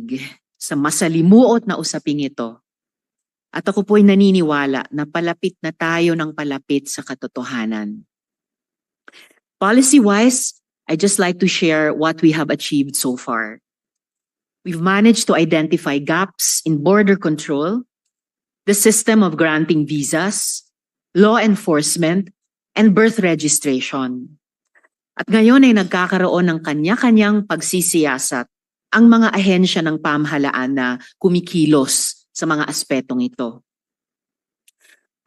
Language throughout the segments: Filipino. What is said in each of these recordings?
nakikinig sa masalimuot na usaping ito. At ako po'y naniniwala na palapit na tayo ng palapit sa katotohanan. Policy-wise, I'd just like to share what we have achieved so far. We've managed to identify gaps in border control, the system of granting visas, law enforcement, and birth registration. At ngayon ay nagkakaroon ng kanya-kanyang pagsisiyasat ang mga ahensya ng pamahalaan na kumikilos sa mga aspetong ito.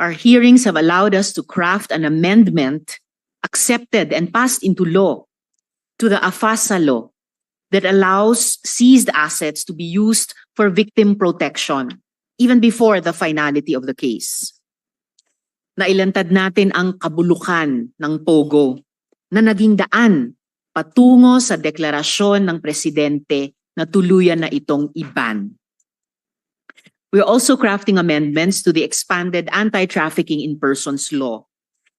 Our hearings have allowed us to craft an amendment accepted and passed into law to the AFASA law that allows seized assets to be used for victim protection even before the finality of the case. Nailantad natin ang kabulukan ng POGO na naging daan patungo sa deklarasyon ng presidente na tuluyan na itong i-ban. We're also crafting amendments to the expanded anti-trafficking in persons law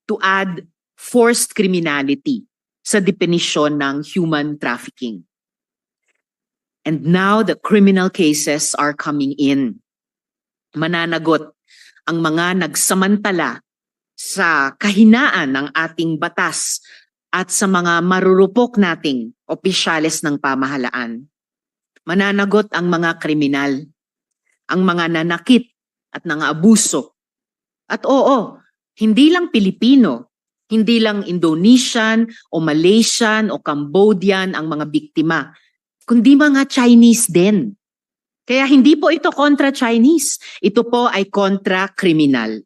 to add forced criminality sa definisyon ng human trafficking. And now the criminal cases are coming in. Mananagot ang mga nagsamantala sa kahinaan ng ating batas at sa mga marurupok nating opisyales ng pamahalaan. Mananagot ang mga kriminal, ang mga nanakit at nang-abuso. At oo, hindi lang Pilipino, hindi lang Indonesian o Malaysian o Cambodian ang mga biktima, kundi mga Chinese din. Kaya hindi po ito kontra Chinese, ito po ay kontra kriminal.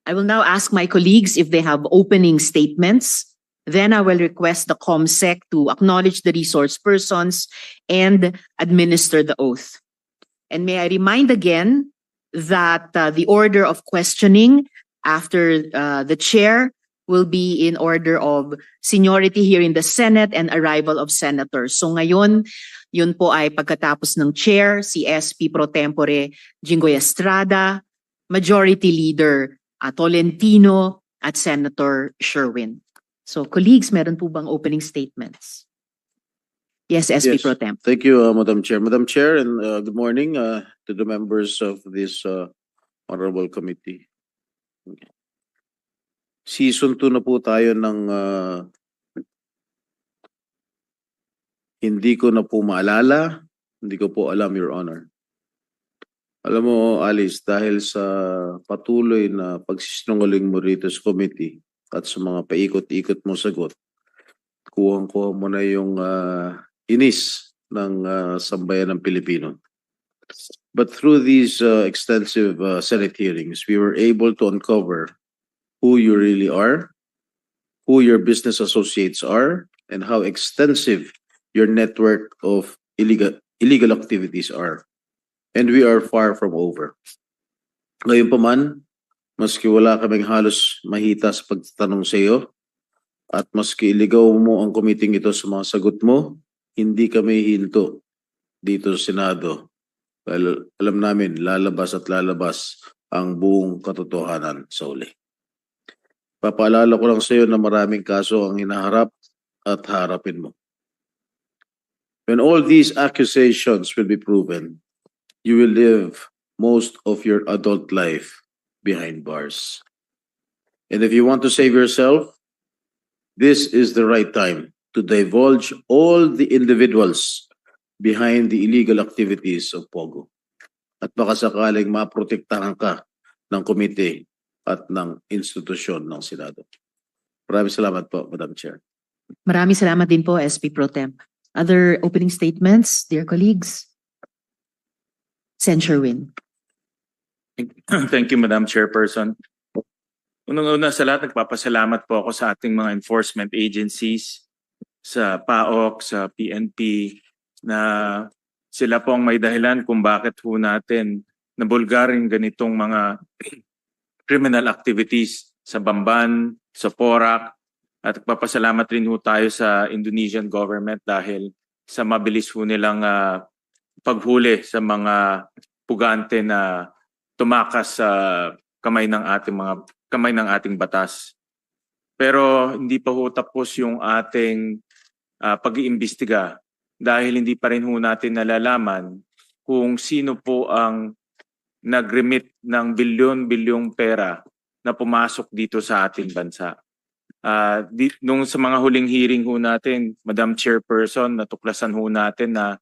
I will now ask my colleagues if they have opening statements. Then I will request the COMSEC to acknowledge the resource persons and administer the oath. And may I remind again that the order of questioning after the chair will be in order of seniority here in the Senate and arrival of senators. So ngayon, yun po ay pagkatapos ng chair, si SP Pro Tempore Jinggoy Estrada, Majority Leader Tolentino at Senator Sherwin. So colleagues, meron po bang opening statements? Yes, SP Pro Temp. Thank you, Madam Chair. Madam Chair, and good morning to the members of this honorable committee. Season 2 na po tayo ng hindi ko na po maalala, hindi ko po alam, Your Honor. Alam mo, Alice, dahil sa patuloy na pagsisinungaling mo rito sa committee at sa mga paikot-ikot mo sagot, kuhang-kuha mo na yung inis ng sambayan ng Pilipino. But through these extensive Senate hearings, we were able to uncover who you really are, who your business associates are, and how extensive your network of illegal activities are. And we are far from over. Ngayon pa man, maski wala kaming halos mahita sa pagtatanong sa iyo, at maski iligaw mo ang committee ito sa mga sagot mo, hindi kami hinto dito sa Senado. Well, alam namin, lalabas at lalabas ang buong katotohanan sa uli. Papaalala ko lang sa iyo na maraming kaso ang hinaharap at harapin mo. When all these accusations will be proven, you will live most of your adult life behind bars. And if you want to save yourself, this is the right time to divulge all the individuals behind the illegal activities of POGO. At baka sakaling maprotektahan ka ng komite at ng institusyon ng Senado. Maraming salamat po, Madam Chair. Maraming salamat din po, SP Pro Temp. Other opening statements, dear colleagues? Sen. Sherwin. Thank you, Madam Chairperson. Unang-una sa lahat, nagpapasalamat po ako sa ating mga enforcement agencies, sa PAOK, sa PNP, na sila po ang may dahilan kung bakit po natin nabulgarin ganitong mga criminal activities sa Bamban, sa Porac, at nagpapasalamat rin po tayo sa Indonesian government dahil sa mabilis po nilang paghuli sa mga pugante na tumakas sa kamay ng ating batas. Pero hindi pa ho tapos yung ating pag-iimbestiga dahil hindi pa rin ho natin nalalaman kung sino po ang nag-remit ng bilyon-bilyong pera na pumasok dito sa ating bansa. Nung sa mga huling hearing ho natin, Madam Chairperson, natuklasan ho natin na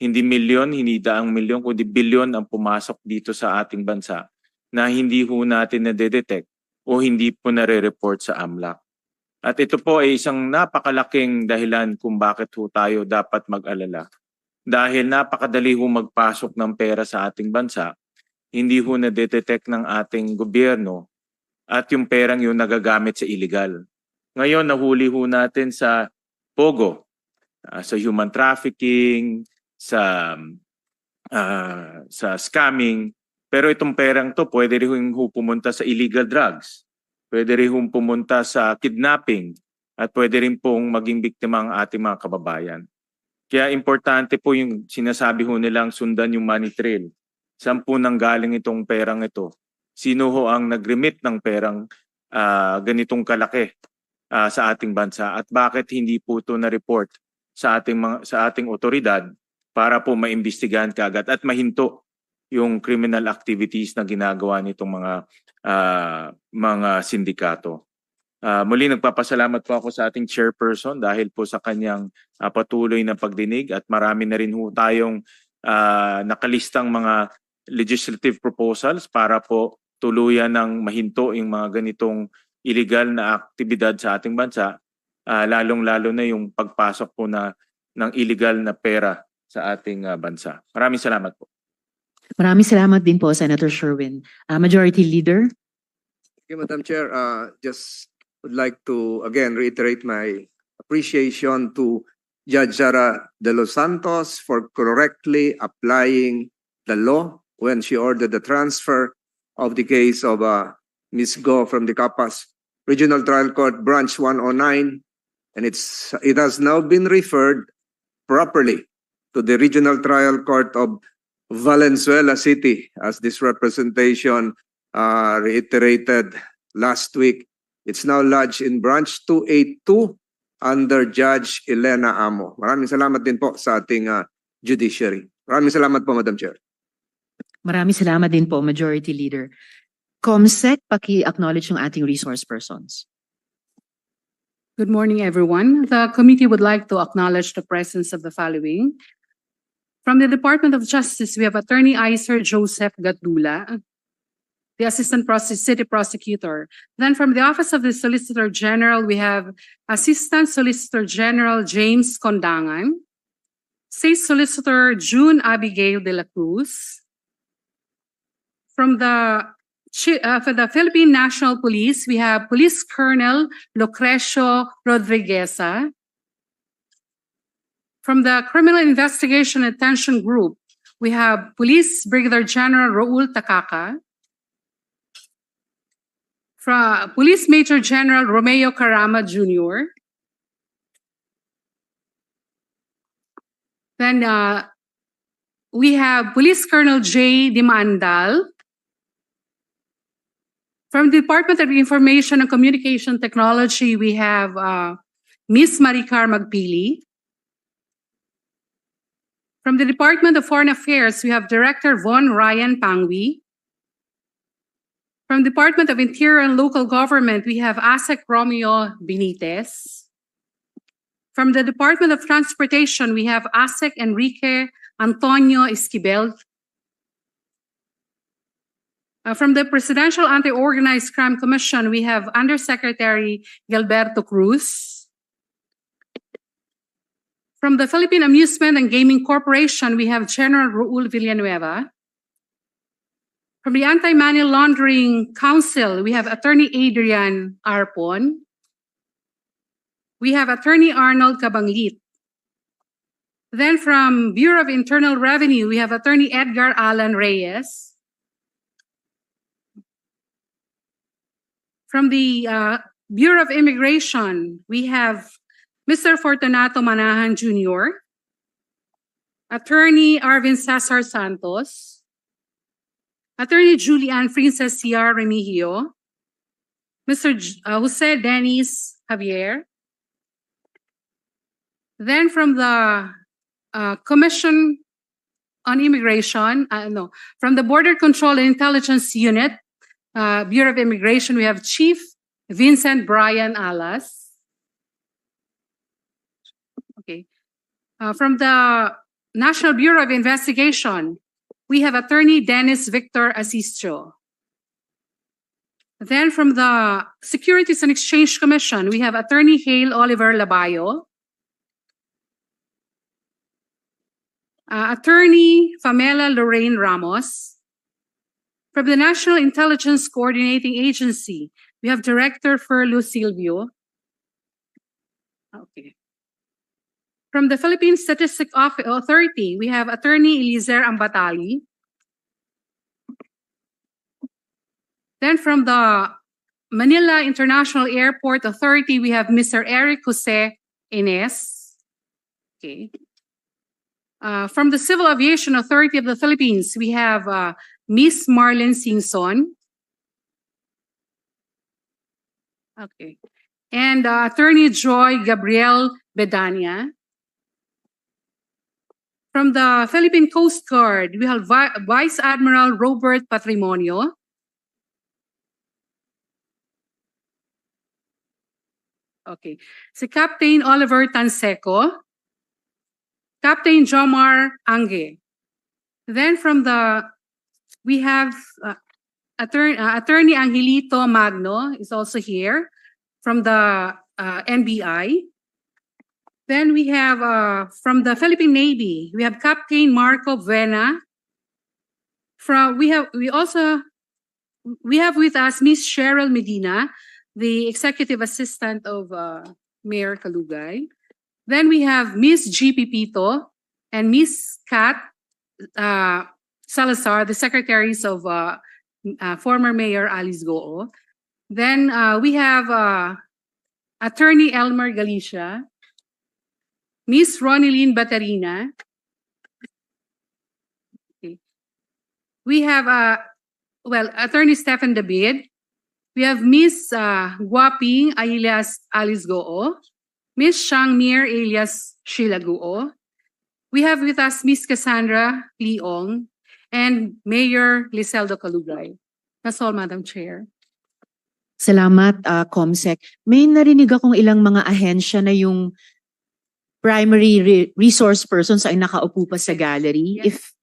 hindi milyon, hindi daang milyon, kundi bilyon ang pumasok dito sa ating bansa na hindi ho natin na-detect o hindi po nare-report sa AMLAC. At ito po ay isang napakalaking dahilan kung bakit ho tayo dapat mag-alala. Dahil napakadali ho magpasok ng pera sa ating bansa, hindi ho na-detect ng ating gobyerno at yung perang yun nagagamit sa illegal. Ngayon, nahuli ho natin sa POGO, sa human trafficking, sa scamming, pero itong perang to pwede rin ho pumunta sa illegal drugs, pwede rin ho pumunta sa kidnapping, at pwede rin pong maging biktima ang ating mga kababayan. Kaya importante po yung sinasabi ho nilang sundan yung money trail. Saan po nanggaling itong perang ito? Sino ho ang nag-remit ng perang ganitong kalaki sa ating bansa, at bakit hindi po ito na-report sa ating otoridad para po maimbestigahan kaagad at mahinto yung criminal activities na ginagawa nitong mga sindikato. Muli nagpapasalamat po ako sa ating chairperson dahil po sa kanyang patuloy na pagdinig, at marami na rin ho tayong nakalistang mga legislative proposals para po tuluyan ng mahinto yung mga ganitong illegal na aktibidad sa ating bansa, lalong-lalo na yung pagpasok po ng illegal na pera sa ating bansa. Maraming salamat po. Maraming salamat din po, Senator Sherwin. Majority Leader. Okay, Madam Chair, just would like to again reiterate my appreciation to Judge Sara De Los Santos for correctly applying the law when she ordered the transfer of the case of Ms. Go from the Capas Regional Trial Court Branch 109, and it has now been referred properly to the Regional Trial Court of Valenzuela City, as this representation reiterated last week. It's now lodged in Branch 282 under Judge Elena Amo. Maraming salamat din po sa ating judiciary. Maraming salamat po, Madam Chair. Maraming salamat din po, Majority Leader. COMSEC, paki-acknowledge yung ating resource persons. Good morning, everyone. The committee would like to acknowledge the presence of the following. From the Department of Justice, we have Attorney Iser Joseph Gatdula, the Assistant City Prosecutor. Then from the Office of the Solicitor General, we have Assistant Solicitor General James Condangan, State Solicitor June Abigail de la Cruz. For the Philippine National Police, we have Police Colonel Lucrecio Rodrigueza. From the Criminal Investigation Attention Group, we have Police Brigadier General Raul Takaka. From Police Major General Romeo Carama Jr. Then we have Police Colonel J. Dimandal. From the Department of Information and Communication Technology, we have Ms. Maricar Magpili. From the Department of Foreign Affairs, we have Director Von Ryan Pangwi. From the Department of Interior and Local Government, we have ASEC Romeo Benitez. From the Department of Transportation, we have ASEC Enrique Antonio Esquivel. From the Presidential Anti-Organized Crime Commission, we have Undersecretary Gilberto Cruz. From the Philippine Amusement and Gaming Corporation, we have General Raul Villanueva. From the Anti-Money Laundering Council, we have Attorney Adrian Arpon. We have Attorney Arnold Cabanglit. Then from Bureau of Internal Revenue, we have Attorney Edgar Alan Reyes. From the Bureau of Immigration, we have Mr. Fortunato Manahan Jr., Attorney Arvin Cesar Santos, Attorney Julian Princess C.R. Remigio, Mr. Jose Dennis Javier. Then from the Commission on Immigration, from the Border Control and Intelligence Unit, Bureau of Immigration, we have Chief Vincent Brian Alas. Okay. From the National Bureau of Investigation, we have Attorney Dennis Victor Asistio. Then from the Securities and Exchange Commission, we have Attorney Hale Oliver Labayo. Attorney Famela Lorraine Ramos. From the National Intelligence Coordinating Agency, we have Director Ferlu Silvio. Okay. From the Philippine Statistic Authority, we have Attorney Eliezer Ambatali. Then from the Manila International Airport Authority, we have Mr. Eric Jose Ines. Okay. From the Civil Aviation Authority of the Philippines, we have Miss Marlene Singson. Okay. And Attorney Joy Gabriel Bedania. From the Philippine Coast Guard, we have Vice Admiral Robert Patrimonio. Okay. Si Captain Oliver Tanseco. Captain Jomar Ange. Then from we have Attorney Angelito Magno is also here from the NBI. Then we have from the Philippine Navy, we have Captain Marco Vena. We have with us Miss Cheryl Medina, the Executive Assistant of Mayor Kalugay. Then we have Miss G.P. Pito and Miss Kat Salazar, the secretaries of former Mayor Alice Goo. Then we have Attorney Elmer Galicia, Miss Ronilyn Batarina. Okay. We have Attorney Stephen David. We have Miss Guaping alias Alice Goo. Miss Shangmir alias Sheila Goo. We have with us Miss Cassandra Leong and Mayor Liseldo Kalugay. That's all, Madam Chair. Salamat, Comsec. May narinig akong ilang mga ahensya na yung primary resource persons ay nakaupo pa sa gallery. Yes. If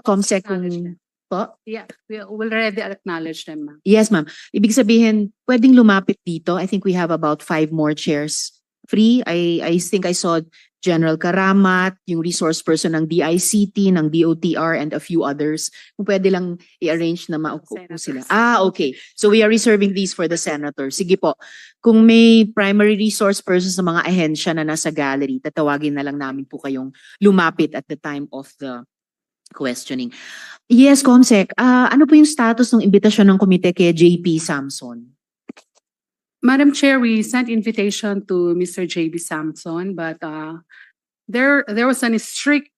Comsec Acknowledge kung them. po? Yeah, we already acknowledge them, ma'am. Yes, ma'am. Ibig sabihin, pwedeng lumapit dito. I think we have about 5 more chairs free. I think I saw General Karamat, yung resource person ng DICT, ng DOTR, and a few others. Kung pwede lang i-arrange na maupo sila. Senators. Okay. So we are reserving these for the senator. Sige po. Kung may primary resource persons sa mga ahensya na nasa gallery, tatawagin na lang namin po kayong lumapit at the time of the questioning. Yes, Comsec. Ano po yung status ng imbitasyon ng komite kay JP Samson? Madam Chair, we sent invitation to Mr. J.B. Samson, but there was a strict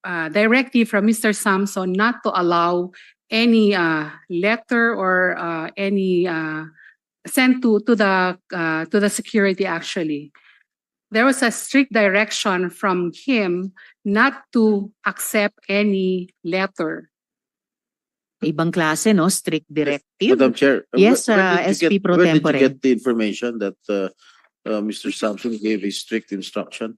directive from Mr. Samson not to allow any letter or any sent to the security. Actually, there was a strict direction from him not to accept any letter. Ibang klase, no? Strict directive. Madam Chair. Yes, where did you SP get- Pro Where did Tempore. you get the information that Mr. Samson gave a strict instruction?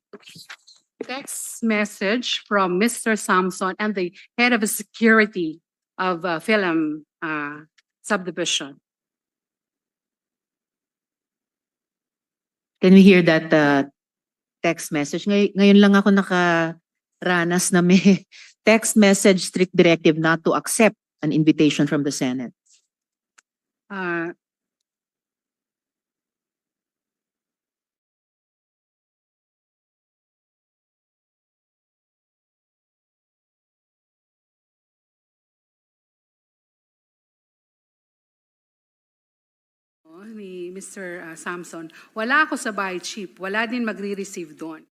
Text message from Mr. Samson and the head of security of film subdivision. Can we hear that text message? Ngayon lang ako nakaranas na may text message strict directive not to accept an invitation from the Senate. Ni Mr. Samson, wala ako sa bahay, Chief. Wala din magre-receive doon.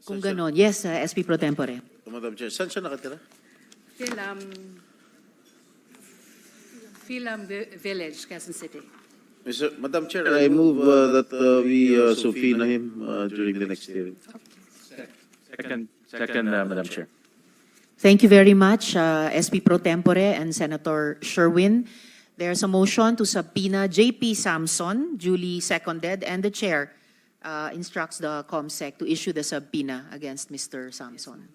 Kung ganon, yes, SP Pro Tempore. Madam Chair, saan siya nakatira? Film Village, Quezon City. Madam Chair, I move that we subpoena him during the next hearing. Second, Madam Chair. Thank you very much, SP Pro Tempore and Senator Sherwin. There's a motion to subpoena JP Samson, duly seconded, and the chair instructs the COMSEC to issue the subpoena against Mr. Samson.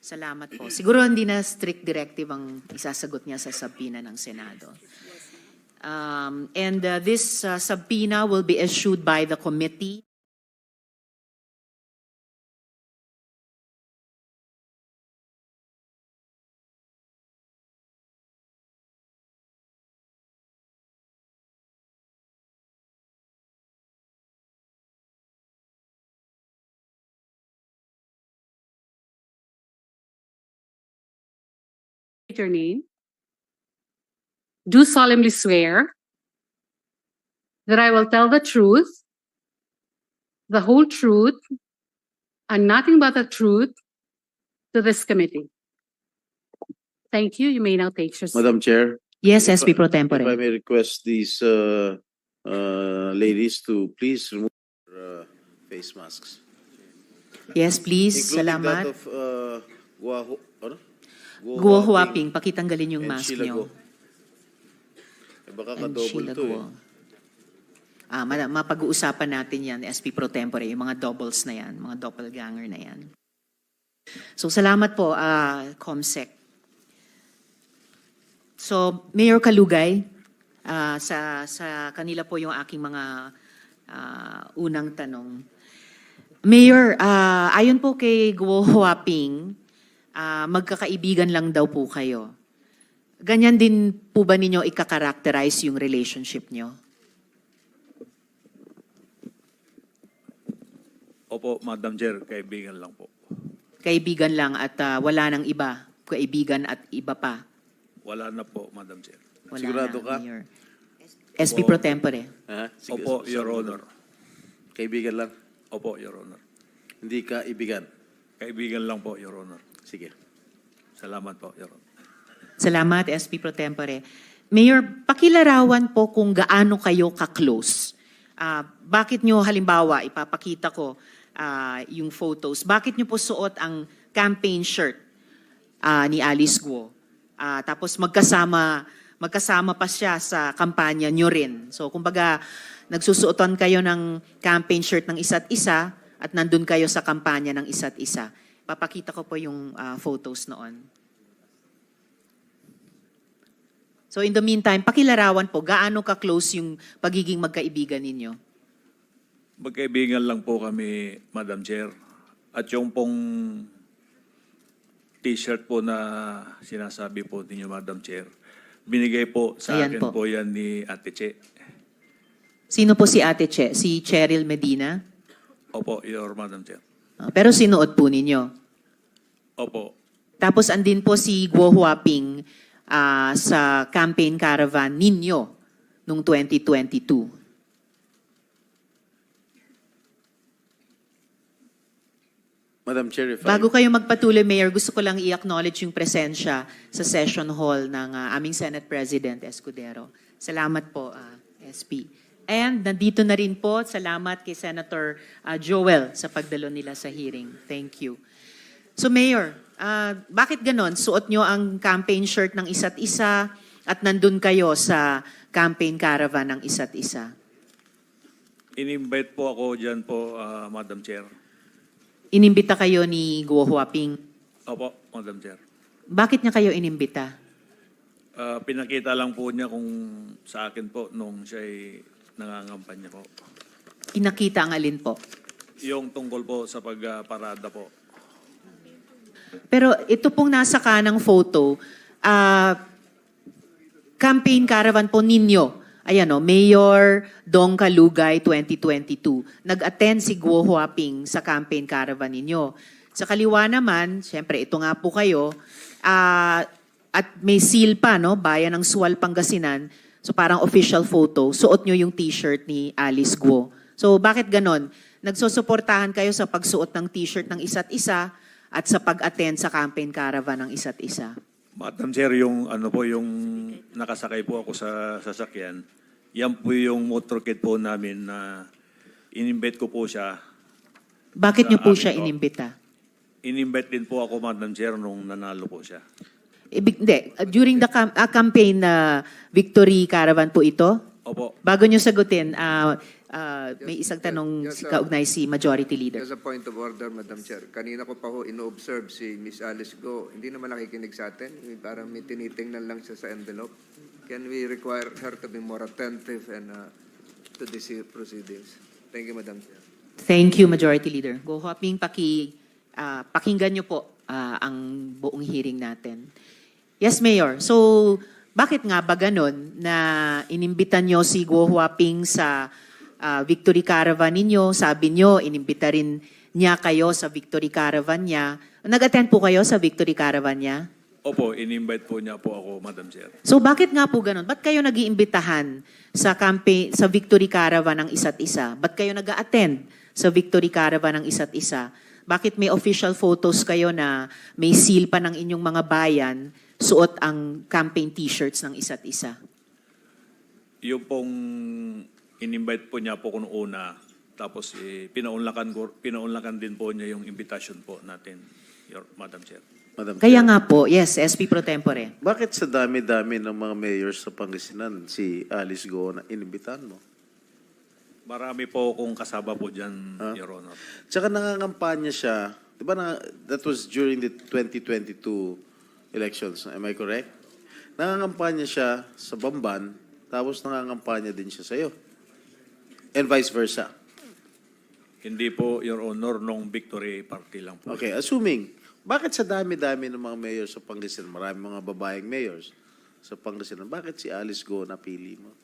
Salamat po. Siguro hindi na strict directive ang isasagot niya sa subpoena ng Senado. This subpoena will be issued by the committee. State your name. Do solemnly swear that I will tell the truth, the whole truth, and nothing but the truth to this committee. Thank you. You may now take your seat. Madam Chair, Yes, If SP Pro if I Tempore. may request these ladies to please remove their face masks. Yes, please. Including that Salamat. of ano? Guo Huaping, pakitanggalin yung and mask Sheila niyo. Guo. Eh, baka And ka-double Sheila to Guo. Mapag-uusapan natin yan, SP Pro Tempore, yung mga doubles na yan, mga doppelganger na yan. So, salamat po, COMSEC. So, Mayor Kalugay, sa kanila po yung aking mga unang tanong. Mayor, ayon po kay Guo Huaping, magkakaibigan lang daw po kayo. Ganyan din po ba ninyo ika-characterize yung relationship nyo? Opo, Madam Chair, kaibigan lang po. Kaibigan lang at wala nang iba? Kaibigan at iba pa? Wala na po, Madam Chair. Wala Sigurado na, ka? Mayor. SP Pro Tempore. Ha? Sige, Opo, sabi Your mo. Honor. Kaibigan lang. Opo, Your Honor. Hindi ka ibigan. Kaibigan lang po, Your Honor. Sige. Salamat po, Your Honor. Salamat, SP Pro Tempore. Mayor, pakilarawan po kung gaano kayo ka-close. Bakit nyo, halimbawa, ipapakita ko yung photos, bakit nyo po suot ang campaign shirt ni Alice Guo? Tapos magkasama pa siya sa kampanya nyo rin. So, kumbaga, nagsusuotan kayo ng campaign shirt ng isa't isa at nandun kayo sa kampanya ng isa't isa. Papakita ko po yung photos noon. So in the meantime, pakilarawan po, gaano ka-close yung pagiging magkaibigan ninyo? Magkaibigan lang po kami, Madam Chair. At yung pong t-shirt po na sinasabi po ninyo, Madam Chair, binigay po sa Ayan akin po. po yan ni Ate Che. Sino po si Ate Che? Si Cheryl Medina? Opo, Your Madam Chair. Pero sinuot po ninyo. Opo. Tapos andin po si Guo Huaping sa campaign caravan ninyo noong 2022. Madam Chair, if Bago kayo magpatuloy, Mayor, gusto ko lang i-acknowledge yung presensya sa session hall ng aming Senate President Escudero. Salamat po, SP. And nandito na rin po, salamat kay Senator Joel sa pagdalo nila sa hearing. Thank you. So Mayor, bakit ganon? Suot nyo ang campaign shirt ng isa't isa at nandun kayo sa campaign caravan ng isa't isa. In-invite po ako dyan po, Madam Chair. Inimbita kayo ni Guo Huaping. Opo, Madam Chair. Bakit niya kayo inimbita? Pinakita lang po niya kung sa akin po nung siya'y nangangampanya po. Pinakita ang alin po? Yung tungkol po sa pagparada po. Pero ito pong nasa kanang photo, campaign caravan po ninyo. Ayan o, Mayor Dong Kalugay 2022. Nag-attend si Guo Huaping sa campaign caravan ninyo. Sa kaliwa naman, syempre ito nga po kayo, at may seal pa, no? Bayan ng Sual, Pangasinan. So parang official photo. Suot nyo yung t-shirt ni Alice Guo. So bakit ganon? Nagsusuportahan kayo sa pagsuot ng t-shirt ng isa't isa at sa pag-attend sa campaign caravan ng isa't isa. Madam Chair, yung ano po, yung nakasakay po ako sa sasakyan, Yan po yung motorcade po namin na in-invite ko po siya. Bakit niyo po Amin siya po. inimbita? In-invite din po ako, Madam Chair, nung nanalo po siya. Hindi. During the campaign na Victory Caravan po ito? Opo. Bago niyo sagutin, may isang Just- tanong just, kaugnay si Majority Leader. Just a point of order, Madam Chair. Kanina ko pa ho ino-observe si Miss Alice Go. Hindi naman nakikinig sa atin. Parang may tinitingnan lang siya sa envelope. Can we require her to be more attentive and to these proceedings? Thank you, Madam Chair. Thank you, Majority Leader. Go Huaping, pakinggan niyo po ang buong hearing natin. Yes, Mayor. So, bakit nga ba ganun na inimbitan niyo si Go Huaping sa Victory Caravan ninyo? Sabi niyo, inimbita rin niya kayo sa Victory Caravan niya. Nag-attend po kayo sa Victory Caravan niya? Opo, in-invite po niya po ako, Madam Chair. So bakit nga po ganun? Ba't kayo nag-iimbitahan sa campaign, sa Victory Caravan ng isa't isa? Ba't kayo nag-attend sa Victory Caravan ng isa't isa? Bakit may official photos kayo na may seal pa ng inyong mga bayan, suot ang campaign t-shirts ng isa't isa? Yung pong in-invite po niya po kung una, tapos pinaunlakan din po niya yung invitation po natin, Madam Chair. Madam Kaya Chair. nga po, yes, SP Pro Tempore. Bakit sa dami-dami ng mga mayors sa Pangasinan si Alice Go na inimbitahan mo? Marami po akong kasama po dyan, Your Honor. Tsaka nangangampanya siya, di ba that was during the 2022 elections, am I correct? Nangangampanya siya sa Bamban, tapos nangangampanya din siya sa'yo. And vice versa. Hindi po, Your Honor, nung Victory Party lang po. Okay, assuming, bakit sa dami-dami ng mga mayors sa Pangasinan, marami mga babaeng mayors sa Pangasinan, bakit si Alice Go napili mo?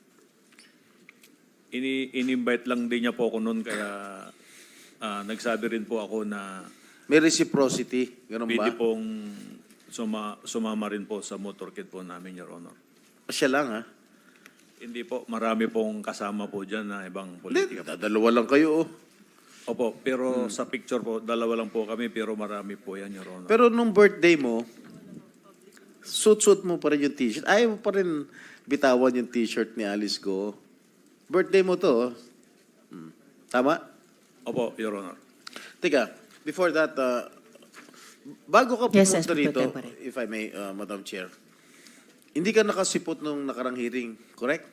In-invite lang din niya po ako noon, kaya nagsabi rin po ako na May reciprocity, ganun ba? pwede pong sumama rin po sa motorcade po namin, Your Honor. Siya lang, ha? Hindi po, marami pong kasama po dyan na ibang politika. Hindi, dalawa lang kayo, oh. Opo, pero sa picture po, dalawa lang po kami, pero marami po yan, Your Honor. Pero nung birthday mo, suit-suit mo pa rin yung t-shirt. Ayaw mo pa rin bitawan yung t-shirt ni Alice Go. Birthday mo to, oh. Tama? Opo, Your Honor. Teka, before that, bago ka Yes, pumunta SP Pro rito, Tempore. if I may, Madam Chair, hindi ka nakasipot nung nakarang hearing, correct?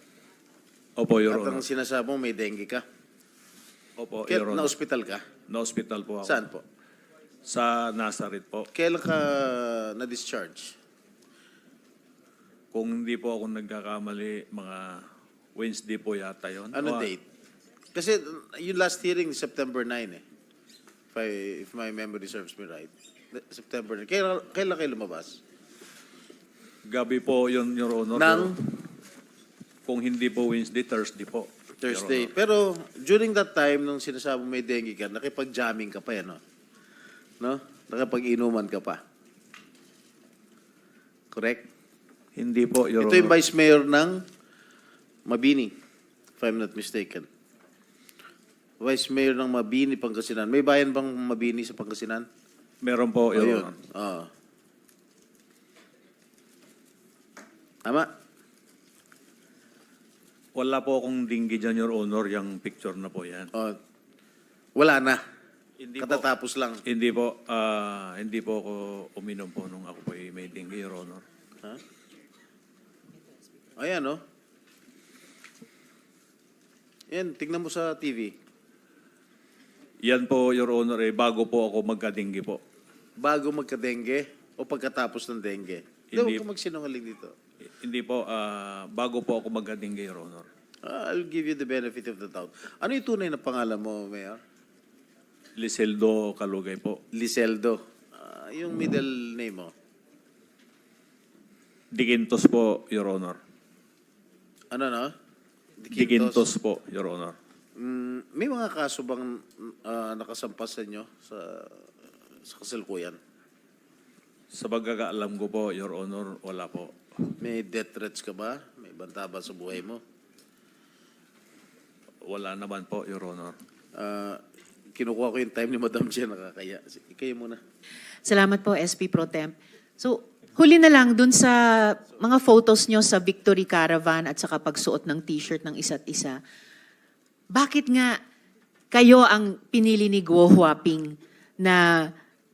Opo, Your At ang Honor. sinasabi mo, may dengue ka. Opo, Kaya Your Honor. na-hospital ka? Na-hospital po ako. Saan po? Sa Nazareth po. Kailan ka na-discharge? Kung hindi po ako nagkakamali, mga Wednesday po yata yun. Ano O, date? Kasi yung last hearing, September 9 eh. If my memory serves me right. September 9. Kailan kayo lumabas? Gabi po yun, Your Honor. Nang? Kung hindi po Wednesday, Thursday po. Your Thursday. Honor. Pero during that time, nung sinasabi mo may dengue ka, nakipag-jamming ka pa yan, no? No? Nakipag-inuman ka pa. Correct? Hindi po, Your Ito yung Honor. Vice Mayor ng Mabini, if I'm not mistaken. Vice Mayor ng Mabini, Pangasinan. May bayan bang Mabini sa Pangasinan? Meron po, Your Ayun. Honor. Oo. Tama? Wala po akong dinggi dyan, Your Honor, yung picture na po yan. Oh, wala na. Hindi po, Katatapos lang. hindi po ako uminom po nung ako po may dinggi, Your Honor. Ha? Ayan, no? Yan, tignan mo sa TV. Yan po, Your Honor, bago po ako magka-dinggi po. Bago magka-dengue o pagkatapos ng dengue? Hindi Hindi. ka magsinungaling dito. Hindi po, bago po ako magka-dinggi, Your Honor. I'll give you the benefit of the doubt. Ano yung tunay na pangalan mo, Mayor? Liseldo Kalugay po. Liseldo. Yung middle name mo? Digintos po, Your Honor. Ano, no? Digintos po, Your Honor. May mga kaso bang nakasampas sa inyo sa kasalukuyan? Sa pagkakaalam ko po, Your Honor, wala po. May death threats ka ba? May banta ba sa buhay mo? Wala naman po, Your Honor. Kinukuha ko yung time ni Madam Chair, nakakaya. Kayo muna. Salamat po, SP Pro Temp. So, Huli na lang dun sa mga photos nyo sa Victory Caravan at saka pagsuot ng t-shirt ng isa't isa. Bakit nga kayo ang pinili ni Guo Huaping na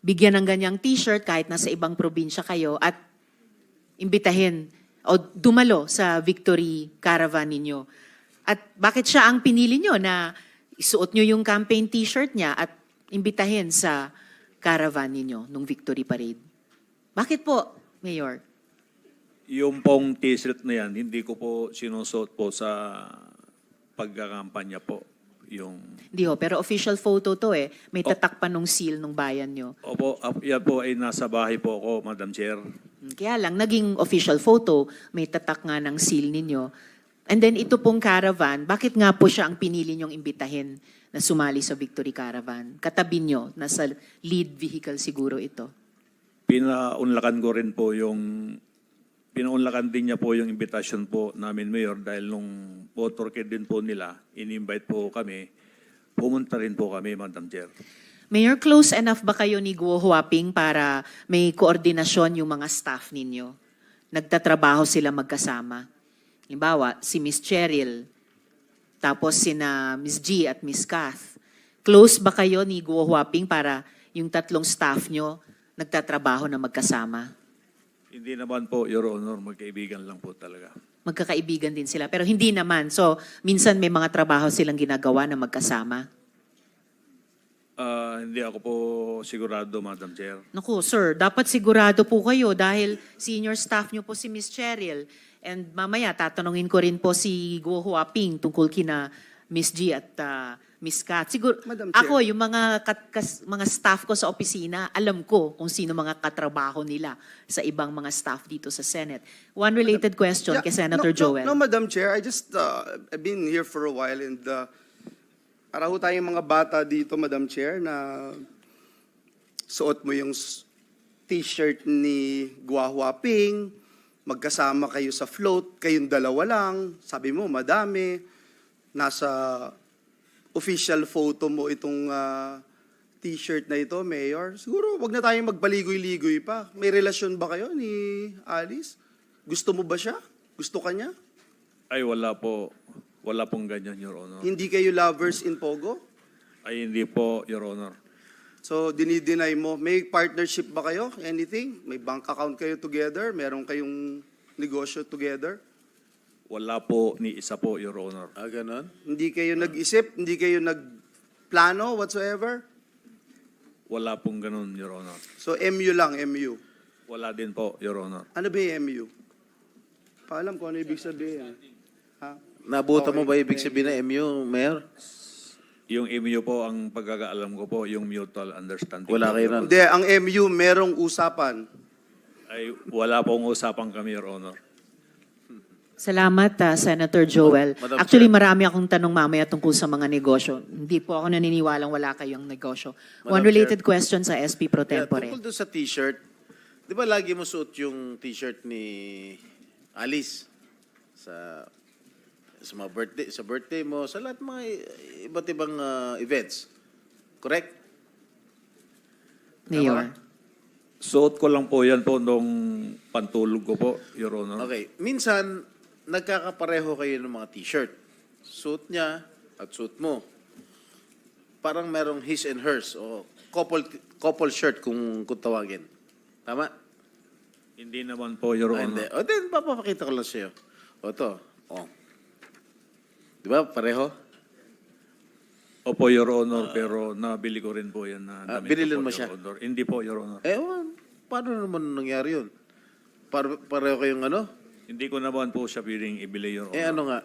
bigyan ng ganyang t-shirt kahit nasa ibang probinsya kayo at imbitahin o dumalo sa Victory Caravan ninyo? At bakit siya ang pinili nyo na isuot nyo yung campaign t-shirt niya at imbitahin sa caravan ninyo nung Victory Parade? Bakit po, Mayor? Yung pong t-shirt na yan, hindi ko po sinusuot po sa pagkakampanya po. Yung, Hindi ho, pero official photo to eh. May tatak pa nung seal nung bayan nyo. opo, yan po ay nasa bahay po ako, Madam Chair. Kaya lang, naging official photo, may tatak nga ng seal ninyo. And then ito pong caravan, bakit nga po siya ang pinili nyong imbitahin na sumali sa Victory Caravan? Katabi nyo, nasa lead vehicle siguro ito. Pinaunlakan ko rin po pinaunlakan din niya po yung invitation po namin, Mayor, dahil nung motorcade din po nila, in-invite po kami, pumunta rin po kami, Madam Chair. Mayor, close enough ba kayo ni Guo Huaping para may koordinasyon yung mga staff ninyo? Nagtatrabaho sila magkasama. Halimbawa, si Miss Cheryl, tapos sina Miss G at Miss Kath. Close ba kayo ni Guo Huaping para yung tatlong staff nyo nagtatrabaho na magkasama? Hindi naman po, Your Honor, magkaibigan lang po talaga. Magkakaibigan din sila, pero hindi naman. So, minsan may mga trabaho silang ginagawa na magkasama. Hindi ako po sigurado, Madam Chair. Naku, sir, dapat sigurado po kayo dahil senior staff nyo po si Miss Cheryl. And mamaya, tatanungin ko rin po si Guo Huaping tungkol kina Miss G at Miss Kat. Siguro, Madam Chair. ako, yung mga staff ko sa opisina, alam ko kung sino mga katrabaho nila sa ibang mga staff dito sa Senate. One related question kay Senator Joel. No, Madam Chair, I just, I've been here for a while and para ho tayong mga bata dito, Madam Chair, na suot mo yung t-shirt ni Guo Huaping, magkasama kayo sa float, kayong dalawa lang, sabi mo, madami, nasa official photo mo itong t-shirt na ito, Mayor. Siguro, wag na tayong magbaligoy-ligoy pa. May relasyon ba kayo ni Alice? Gusto mo ba siya? Gusto ka niya? Ay, wala po. Wala pong ganyan, Your Honor. Hindi kayo lovers in Pogo? Ay, hindi po, Your Honor. So, dinideny mo. May partnership ba kayo? Anything? May bank account kayo together? Meron kayong negosyo together? Wala po ni isa po, Your Honor. Ganon? Hindi kayo nag-isip? Hindi kayo nagplano whatsoever? Wala pong ganun, Your Honor. So, MU lang, MU. Wala din po, Your Honor. Ano ba yung MU? Paalam ko ano ibig sabihin. Ha? Nabuta mo ba Okay, ibig sabihin na MU, Mayor? Yung MU po, ang pagkakaalam ko po, yung mutual understanding. Wala po, kayo Your nun. Honor. Hindi, ang MU merong usapan. Ay, wala pong usapan kami, Your Honor. Salamat, Senator Joel. Madam Actually, Chair. marami akong tanong mamaya tungkol sa mga negosyo. Hindi po ako naniniwalang wala kayong negosyo. Madam One related question sa SP Pro Yeah, Tempore. tungkol doon sa t-shirt, di ba lagi mo suot yung t-shirt ni Alice sa mga birthday mo, sa lahat mga iba't ibang events. Correct? Mayor. Suot ko lang po yan po nung pantulog ko po, Your Honor. Okay. Minsan, nagkakapareho kayo ng mga t-shirt. Suit niya at suit mo. Parang merong his and hers o couple shirt kung tawagin. Tama? Hindi naman po, Your Hindi. Honor. O din, papapakita ko lang sa'yo. O to. O. Di ba? Pareho? Opo, Your Honor, pero nabili ko rin po yan na damit binilin ko po, mo Your siya? Honor. Hindi po, Your Honor. Paano naman nangyari yun? Pareho kayong ano? Hindi ko naman po siya piling ibili, Your Honor. Ano nga?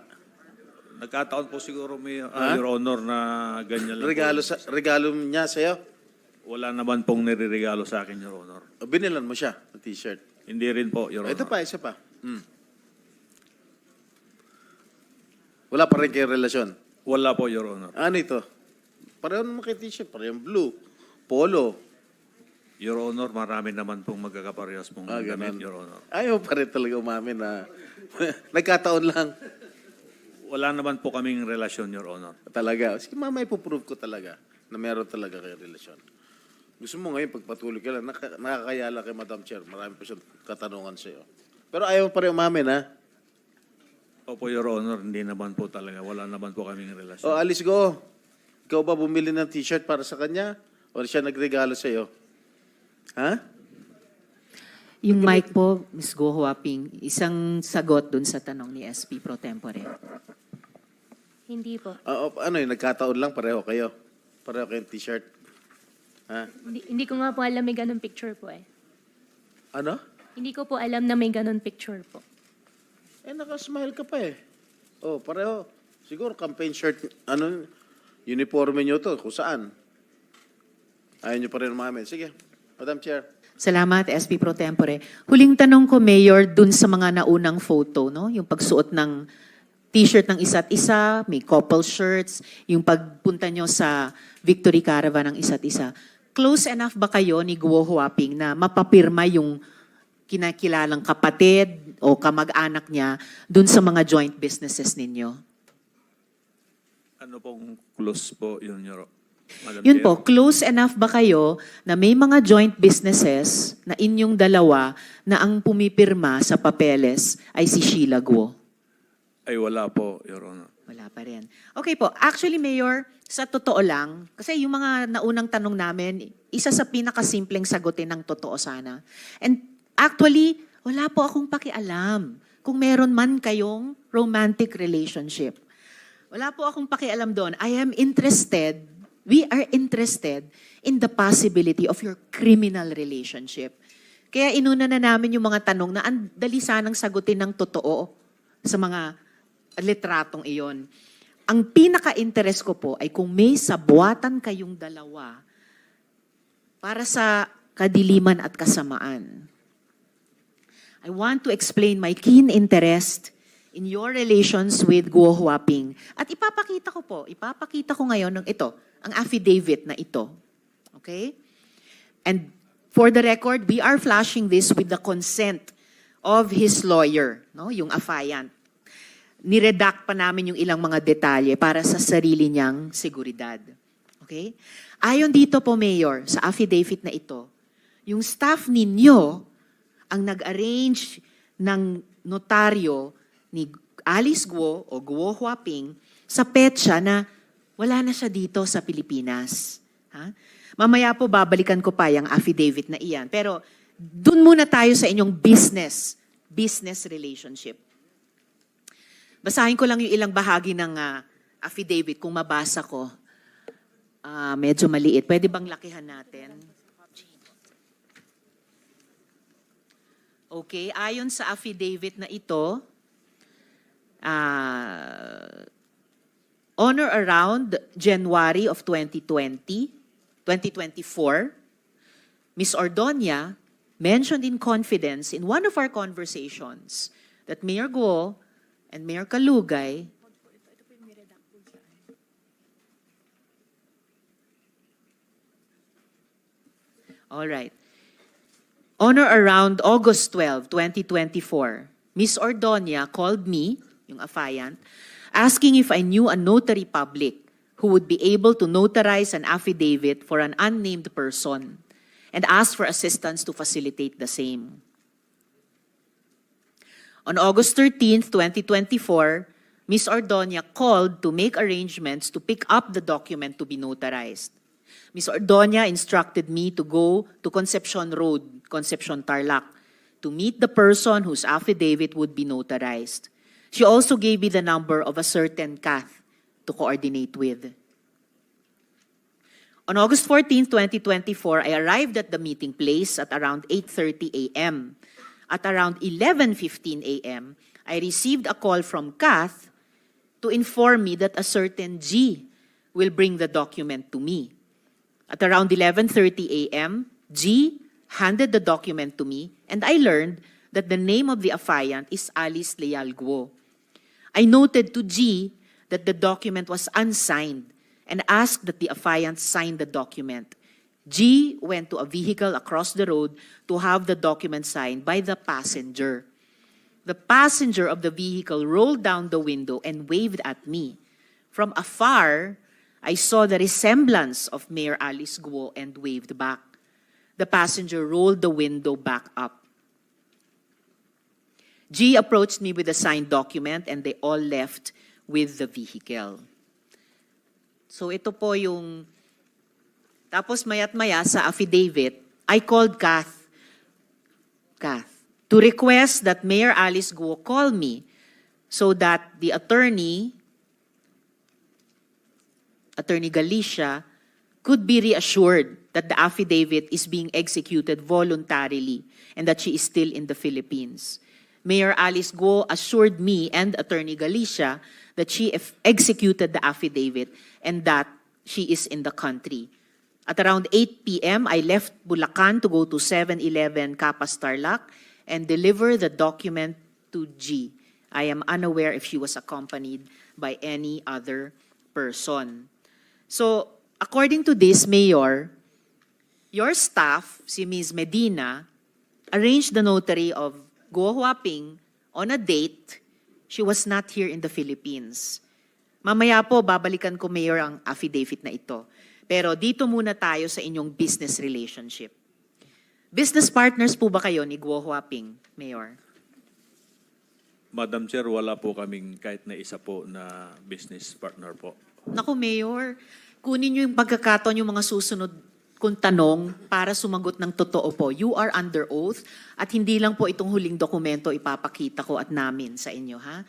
Nagkataon po siguro may, Ha? Your Honor, na ganyan lang po. Regalo niya sa'yo? Wala naman pong nireregalo sa akin, Your Honor. O, binilan mo siya ng t-shirt. Hindi rin po, Your Honor. Ito pa, isa pa. Wala pa rin kayong relasyon. Wala po, Your Honor. Ano ito? Pareho naman kay t-shirt. Pareho blue. Polo. Your Honor, marami naman pong magkakaparehas pong Ganun. gamit, Your Honor. Ayaw pa rin talaga umamin na nagkataon lang. Wala naman po kaming relasyon, Your Honor. Talaga. Sige, mamaya ipoprove ko talaga na meron talaga kayong relasyon. Gusto mo ngayon pagpatuloy ka lang, nakakayala kay Madam Chair. Marami pa siyang katanungan sa iyo. Pero ayaw pa rin umamin, ha? Opo, Your Honor, hindi naman po talaga. Wala naman po kaming relasyon. O, Alice Go. Ikaw ba bumili ng t-shirt para sa kanya? O siya nagregalo sa iyo? Ha? Yung mic po, Ms. Go Huaping, isang sagot dun sa tanong ni SP Pro Tempore. Hindi po. Ano yun, nagkataon lang, pareho kayo. Pareho kayong t-shirt. Ha? Hindi ko nga po alam may ganun picture po eh. Ano? Hindi ko po alam na may ganun picture po. Nakasmile ka pa eh. Oh, pareho. Siguro campaign shirt, uniforme nyo to, kung saan. Ayaw nyo pa rin umamin. Sige, Madam Chair. Salamat, SP Pro Tempore. Huling tanong ko, Mayor, dun sa mga naunang photo, no? Yung pagsuot ng t-shirt ng isa't isa, may couple shirts, yung pagpunta nyo sa Victory Caravan ng isa't isa. Close enough ba kayo ni Guo Huaping na mapapirma yung kinakilalang kapatid o kamag-anak niya dun sa mga joint businesses ninyo? Ano pong close po yun, Madam Yun Chair? po, close enough ba kayo na may mga joint businesses na inyong dalawa na ang pumipirma sa papeles ay si Sheila Guo? Ay, wala po, Your Honor. Wala pa rin. Okay po. Actually, Mayor, sa totoo lang, kasi yung mga naunang tanong namin, isa sa pinakasimpleng sagutin ng totoo sana. And actually, wala po akong pakialam kung meron man kayong romantic relationship. Wala po akong pakialam doon. We are interested in the possibility of your criminal relationship. Kaya inuna na namin yung mga tanong na ang dali sanang sagutin ng totoo sa mga litratong iyon. Ang pinaka-interest ko po ay kung may sabuatan kayong dalawa para sa kadiliman at kasamaan. I want to explain my keen interest in your relations with Guo Huaping. At ipapakita ko ngayon ng ito, ang affidavit na ito. Okay? And for the record, we are flashing this with the consent of his lawyer, no? Yung affiant. Niredact pa namin yung ilang mga detalye para sa sarili niyang seguridad. Okay? Ayon dito po, Mayor, sa affidavit na ito, yung staff ninyo ang nag-arrange ng notaryo ni Alice Guo o Guo Huaping sa petsa na wala na siya dito sa Pilipinas. Ha? Mamaya po babalikan ko pa yung affidavit na iyan. Pero dun muna tayo sa inyong business relationship. Basahin ko lang yung ilang bahagi ng affidavit kung mabasa ko. Medyo maliit. Pwede bang lakihan natin? Okay, ayon sa affidavit na ito, on or around January of 2024, Ms. Ordonia mentioned in confidence in one of our conversations that Mayor Guo and Mayor Kalugay all right. On or around August 12, 2024, Ms. Ordonia called me, yung affiant, asking if I knew a notary public who would be able to notarize an affidavit for an unnamed person and asked for assistance to facilitate the same. On August 13, 2024, Ms. Ordonia called to make arrangements to pick up the document to be notarized. Ms. Ordonia instructed me to go to Concepcion Road, Concepcion Tarlac, to meet the person whose affidavit would be notarized. She also gave me the number of a certain Kath to coordinate with. On August 14, 2024, I arrived at the meeting place at around 8:30 a.m. At around 11:15 a.m., I received a call from Kath to inform me that a certain G will bring the document to me. At around 11:30 a.m., G handed the document to me, and I learned that the name of the affiant is Alice Leal Guo. I noted to G that the document was unsigned and asked that the affiant sign the document. G went to a vehicle across the road to have the document signed by the passenger. The passenger of the vehicle rolled down the window and waved at me. From afar, I saw the resemblance of Mayor Alice Guo and waved back. The passenger rolled the window back up. G approached me with a signed document and they all left with the vehicle. So ito po yung... Tapos mayat maya sa affidavit, I called Kath to request that Mayor Alice Guo call me so that the Attorney Galicia, could be reassured that the affidavit is being executed voluntarily and that she is still in the Philippines. Mayor Alice Guo assured me and Attorney Galicia that she executed the affidavit and that she is in the country. At around 8 p.m., I left Bulacan to go to 7-Eleven Capas Tarlac and deliver the document to G. I am unaware if she was accompanied by any other person. So, according to this, Mayor, your staff, si Ms. Medina, arranged the notary of Guo Huaping on a date. She was not here in the Philippines. Mamaya po, babalikan ko, Mayor, ang affidavit na ito. Pero dito muna tayo sa inyong business relationship. Business partners po ba kayo ni Guo Huaping, Mayor? Madam Chair, wala po kaming kahit na isa po na business partner po. Naku, Mayor, kunin niyo yung pagkakataon yung mga susunod kung tanong para sumagot ng totoo po. You are under oath at hindi lang po itong huling dokumento ipapakita ko at namin sa inyo, ha?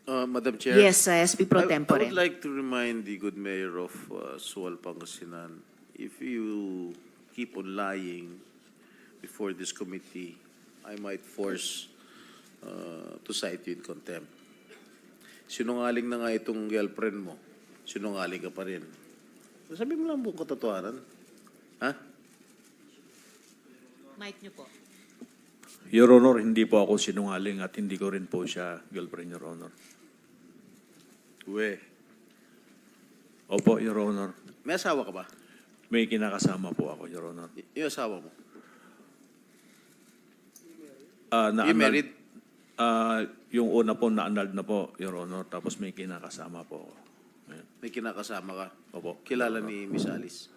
Madam Chair. Yes, SP Pro I Tempore. would like to remind the good mayor of Sual, Pangasinan, if you keep on lying before this committee, I might force to cite you in contempt. Sinungaling na nga itong girlfriend mo. Sinungaling ka pa rin. Sabi mo lang buong katotohanan. Ha? Mic niyo po. Your Honor, hindi po ako sinungaling at hindi ko rin po siya girlfriend, Your Honor. We. Opo, Your Honor. May asawa ka ba? May kinakasama po ako, Your Honor. Yung asawa mo? You Na-annulled- married? Yung una po, na-annulled na po, Your Honor. Tapos may kinakasama po ako. Ayan. May kinakasama ka? Opo. Kilala Your Honor. ni Miss Alice?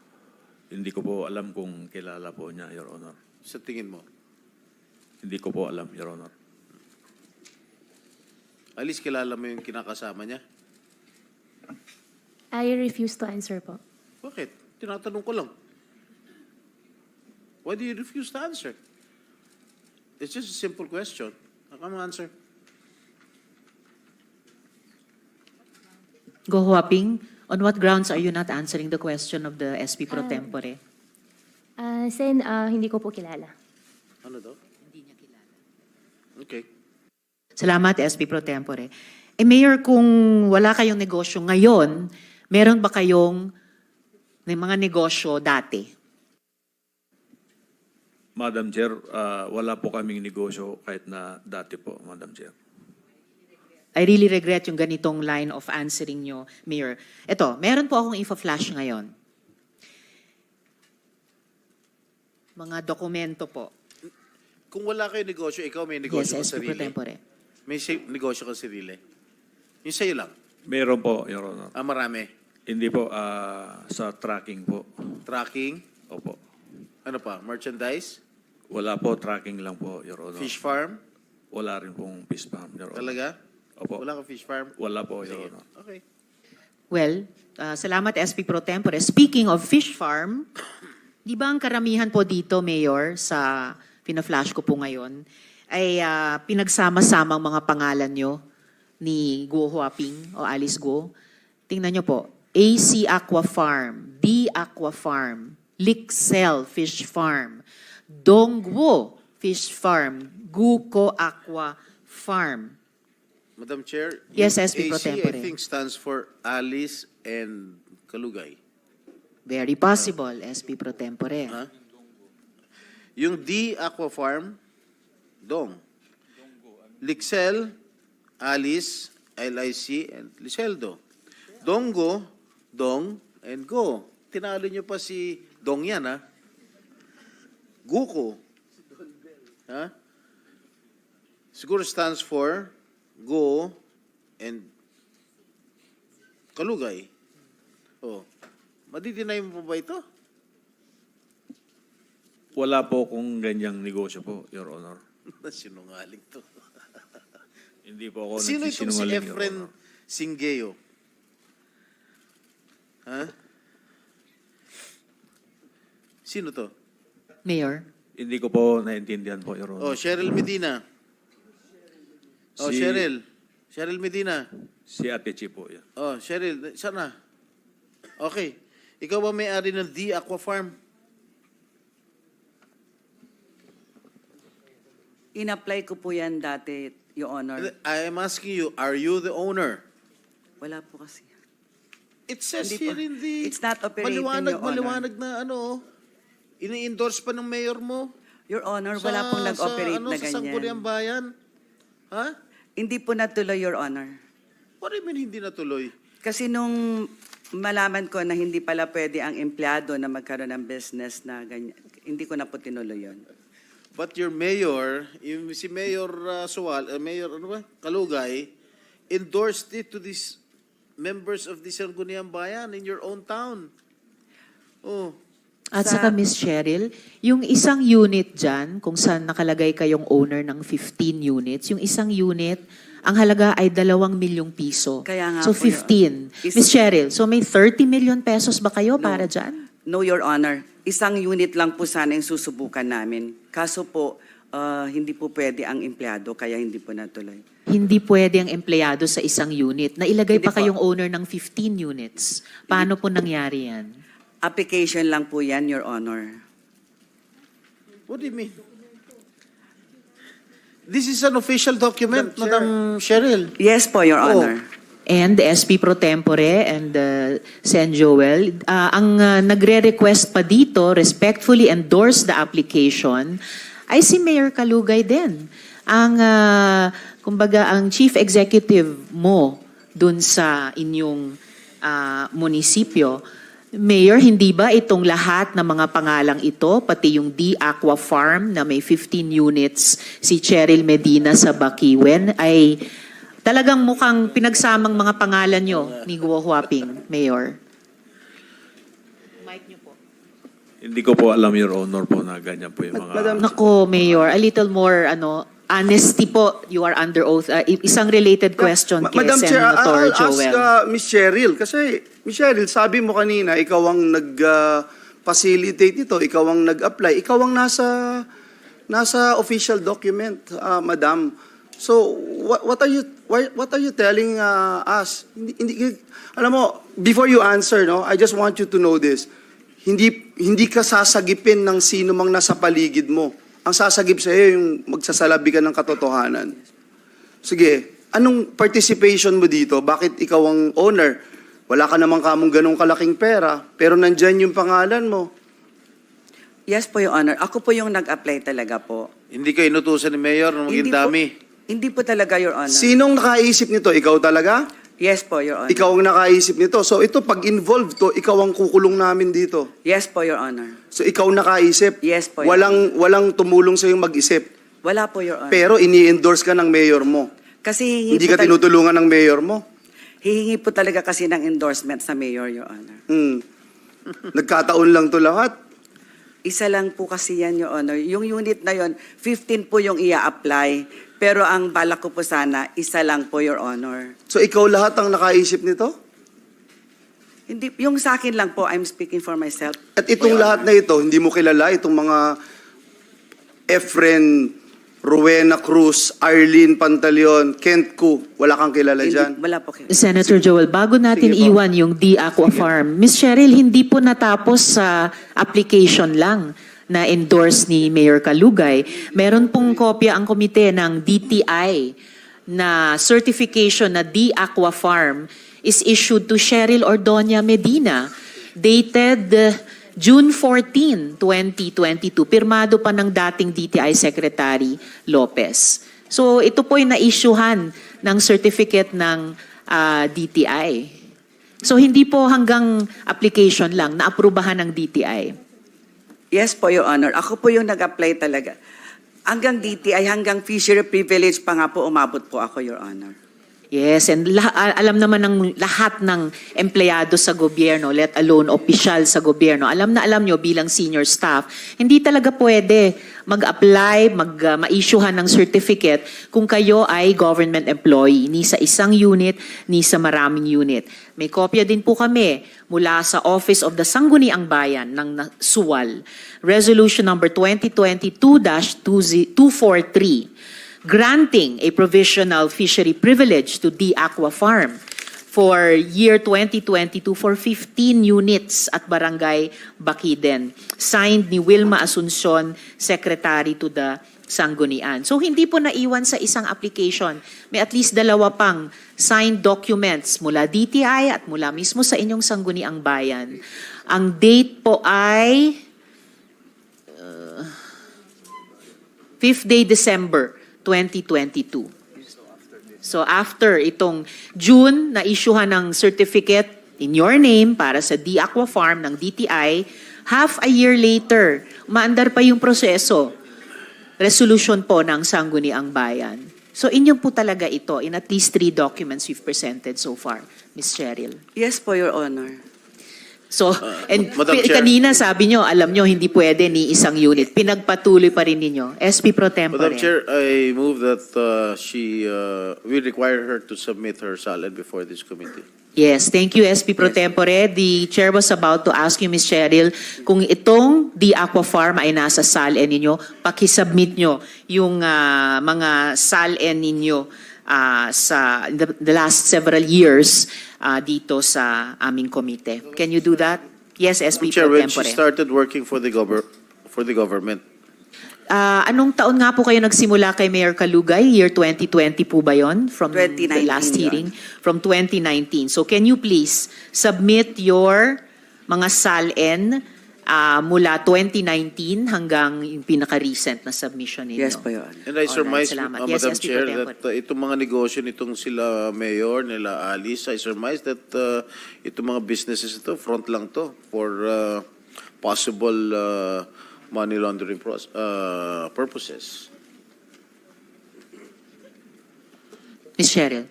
Hindi ko po alam kung kilala po niya, Your Honor. Sa tingin mo? Hindi ko po alam, Your Honor. Alice, kilala mo yung kinakasama niya? I refuse to answer po. Bakit? Tinatanong ko lang. Why do you refuse to answer? It's just a simple question. How come answer? Guo Huaping, on what grounds are you not answering the question of the SP Pro Tempore? Sen, hindi ko po kilala. Ano daw? Hindi niya kilala. Okay. Salamat, SP Pro Tempore. Mayor, kung wala kayong negosyo ngayon, meron ba kayong may mga negosyo dati? Madam Chair, wala po kaming negosyo kahit na dati po, Madam Chair. I really regret yung ganitong line of answering nyo, Mayor. Ito, meron po akong info-flash ngayon. Mga dokumento po. Kung wala kayo negosyo, ikaw may negosyo Yes, ka SP Pro sarili. Tempore. May negosyo ka sarili. Yung sa'yo lang. Meron po, Your Honor. Marami. Hindi po, sa tracking po. Tracking. Opo. Ano pa? Merchandise? Wala po, tracking lang po, Your Honor. Fish farm? Wala rin pong fish farm, Your Honor. Talaga? Opo. Wala ka fish farm? Wala po, Your Sige. Honor. Okay. Well, salamat SP Pro Tempore. Speaking of fish farm, di ba ang karamihan po dito, Mayor, sa pina-flash ko po ngayon, ay pinagsama-sama ang mga pangalan nyo ni Guo Huaping o Alice Guo. Tingnan nyo po, AC Aqua Farm, D Aqua Farm, Lixel Fish Farm, Dongguo Fish Farm, Guko Aqua Farm. Madam Chair, Yes, yung SP Pro AC, Tempore. I think stands for Alice and Kalugay. Very possible, SP Pro Tempore. Ha? Yung D Aqua Farm, Dong. Lixel, Alice, LIC, and Liceldo. Dongo, Dong, and Go. Tinalo nyo pa si Dong yan, ha? Guko. Ha? Siguro stands for Go and Kalugay. Oh. Madidinay mo pa ba ito? Wala po kung ganyang negosyo po, Your Honor. Sinungaling to. Hindi po ako Sino itong si nagsisinungaling, Your Efren Honor. Singeo? Ha? Sino to? Mayor. Hindi ko po naintindihan po, Your Honor. Oh, Cheryl Medina. Oh, Si- Cheryl. Cheryl Medina. Si Ate Chi po yan. Oh, Cheryl, sana. Okay. Ikaw ba may-ari ng D Aqua Farm? In-apply ko po yan dati, Your Honor. I am asking you, are you the owner? Wala po kasi. It says Hindi here po. in the... It's not operating, Your Honor. Maliwanag na ano, ini-endorse pa ng mayor mo. Your Honor, wala pong nag-operate na Sa Sangguniang ganyan. Bayan. Ha? Hindi po natuloy, Your Honor. What do you mean hindi natuloy? Kasi nung malaman ko na hindi pala pwede ang empleyado na magkaroon ng business na ganyan, hindi ko na po tinuloy yun. But your mayor, si Mayor Mayor ano ba? Kalugay, endorsed it to these members of the Sangguniang Bayan in your own town. Oh, At Sa- saka Miss Cheryl, yung isang unit dyan, kung saan nakalagay kayong owner ng 15 units, yung isang unit, ang halaga ay 2 milyong piso. Kaya nga So po, 15. Is- Miss Cheryl, so may 30 million pesos ba kayo No. para dyan? No, Your Honor. Isang unit lang po sana yung susubukan namin. Kaso po, hindi po pwede ang empleyado, kaya hindi po natuloy. Hindi pwede ang empleyado sa isang unit. Nailagay Hindi pa po. kayong owner ng 15 units. Paano po nangyari yan? Application lang po yan, Your Honor. what do you mean? This is an official document, Madam Cheryl. Yes po, Your Oh. Honor. And the SP Pro Tempore and Sen Joel, ang nagre-request pa dito, respectfully endorse the application, ay si Mayor Kalugay din. Ang, kumbaga, ang chief executive mo dun sa inyong munisipyo. Mayor, hindi ba itong lahat ng mga pangalang ito, pati yung D Aqua Farm na may 15 units, si Cheryl Medina sa Bakiwen, ay talagang mukhang pinagsamang mga pangalan nyo ni Guo Huaping, Mayor? Mic nyo po. Hindi ko po alam, Your Honor, po na ganyan po yung mga... Madam- Nako, Mayor, a little more honesty po. You are under oath. Isang related question kay Madam Chair, Senator I'll ask Joel. Miss Cheryl. Kasi, Miss Cheryl, sabi mo kanina, ikaw ang nag-facilitate ito, ikaw ang nag-apply, ikaw ang nasa official document, Madam. So, what are you telling us? Alam mo, before you answer, no, I just want you to know this. Hindi ka sasagipin ng sino mang nasa paligid mo. Ang sasagip sa iyo yung magsasalabi ka ng katotohanan. Sige, anong participation mo dito? Bakit ikaw ang owner? Wala ka namang kamong ganong kalaking pera, pero nandyan yung pangalan mo. Yes po, Your Honor. Ako po yung nag-apply talaga po. Hindi ka inutusan ni Mayor na maging Hindi po- dami. Hindi po talaga, Your Honor. Sinong nakaisip nito? Ikaw talaga? Yes po, Your Honor. Ikaw ang nakaisip nito. So ito, pag involved to, ikaw ang kukulong namin dito. Yes po, Your Honor. So ikaw nakaisip. Yes po, Your Walang tumulong sa mag-isip. Wala po, Your Honor. Pero ini-endorse ka ng mayor mo. Kasi Hindi ka tinutulungan ng mayor mo. hihingi po talaga kasi ng endorsement sa mayor, Your Honor. Nagkataon lang to lahat. Isa lang po kasi yan, Your Honor. Yung unit na yon, 15 po yung ia-apply. Pero ang balak ko po sana, isa lang po, Your Honor. So ikaw lahat ang nakaisip nito? Hindi, yung sa akin lang po, I'm speaking for myself. At itong Your lahat Honor. na ito, hindi mo kilala itong mga Efren, Rowena Cruz, Arlene Pantaleon, Kent Ku. Wala kang kilala Hindi, dyan? wala po. Senator Joel, bago natin Sige po. iwan yung D Aqua Farm, Miss Cheryl, hindi po natapos sa application lang na endorse ni Mayor Kalugay. Meron pong kopya ang komite ng DTI na certification na D Aqua Farm is issued to Cheryl Ordoña Medina, dated June 14, 2022. Pirmado pa ng dating DTI Secretary Lopez. So ito po'y na-issuehan ng certificate ng DTI. So hindi po hanggang application lang, naaprubahan ng DTI. Yes po, Your Honor. Ako po yung nag-apply talaga. Hanggang DTI, hanggang fishery privilege pa nga po umabot po ako, Your Honor. Yes, and alam naman ng lahat ng empleyado sa gobyerno, let alone opisyal sa gobyerno, alam na alam nyo bilang senior staff, hindi talaga pwede mag-apply, ma-issuehan ng certificate kung kayo ay government employee, ni sa isang unit, ni sa maraming unit. May kopya din po kami mula sa Office of the Sangguniang Bayan ng Suwal, Resolution number 2022-243, granting a provisional fishery privilege to D Aqua Farm for year 2022 for 15 units at Barangay Bakiden. Signed ni Wilma Asuncion, Secretary to the Sanggunian. So hindi po naiwan sa isang application. May at least 2 pang signed documents mula DTI at mula mismo sa inyong Sangguniang Bayan. Ang date po ay 5th day December 2022. So after itong June na issuehan ng certificate in your name para sa D Aqua Farm ng DTI, half a year later, umaandar pa yung proseso. Resolution po ng Sangguniang Bayan. So inyo po talaga ito in at least 3 documents we've presented so far, Ms. Cheryl. Yes po, Your Honor. So, and Madam Chair. kanina sabi nyo, alam nyo, hindi pwede ni isang unit. Pinagpatuloy pa rin ninyo. SP Pro Tempore. Madam Chair, I move that we require her to submit her SALN before this committee. Yes, thank you, SP Pro Tempore. The Chair was about to ask you, Ms. Cheryl, kung itong The Aqua Farm ay nasa SALN ninyo, pakisubmit nyo yung mga SALN ninyo sa the last several years dito sa aming komite. Can you do that? Yes, SP Chair, Pro when she Tempore. started working for the government, Anong taon nga po kayo nagsimula kay Mayor Kalugay? Year 2020 po ba yon? From the 2019 last yun. hearing? From 2019. So can you please submit your mga SALN mula 2019 hanggang yung pinaka-recent na submission ninyo? Yes po, Your Honor. and I surmise, Salamat. Yes, Madam SP Chair, Pro that itong mga negosyo nitong sila Mayor, nila Alice, I surmise that itong mga businesses ito, front lang to for possible money laundering purposes. Ms. Cheryl.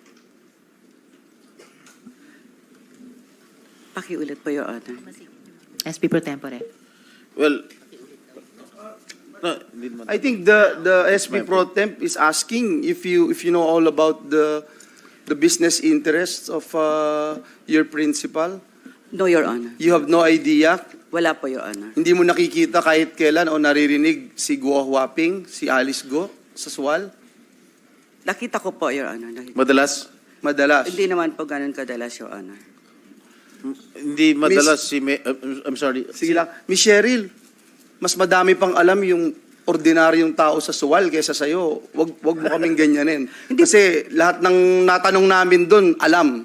Pakiulit po, Your Honor. SP Pro Tempore. Well, no, hindi naman. I think the SP Pro Temp is asking if you know all about the business interests of your principal. No, Your Honor. You have no idea. Wala po, Your Honor. Hindi mo nakikita kahit kailan o naririnig si Guo Huaping, si Alice Go sa Suwal? Nakita ko po, Your Honor. Madalas? Madalas. Hindi naman po ganun kadalas, Your Honor. Hindi madalas I'm sorry. Sige lang. Miss Cheryl, mas madami pang alam yung ordinaryong tao sa Suwal kaysa sa'yo. Wag mo kaming ganyanin. Kasi lahat ng natanong namin doon, alam.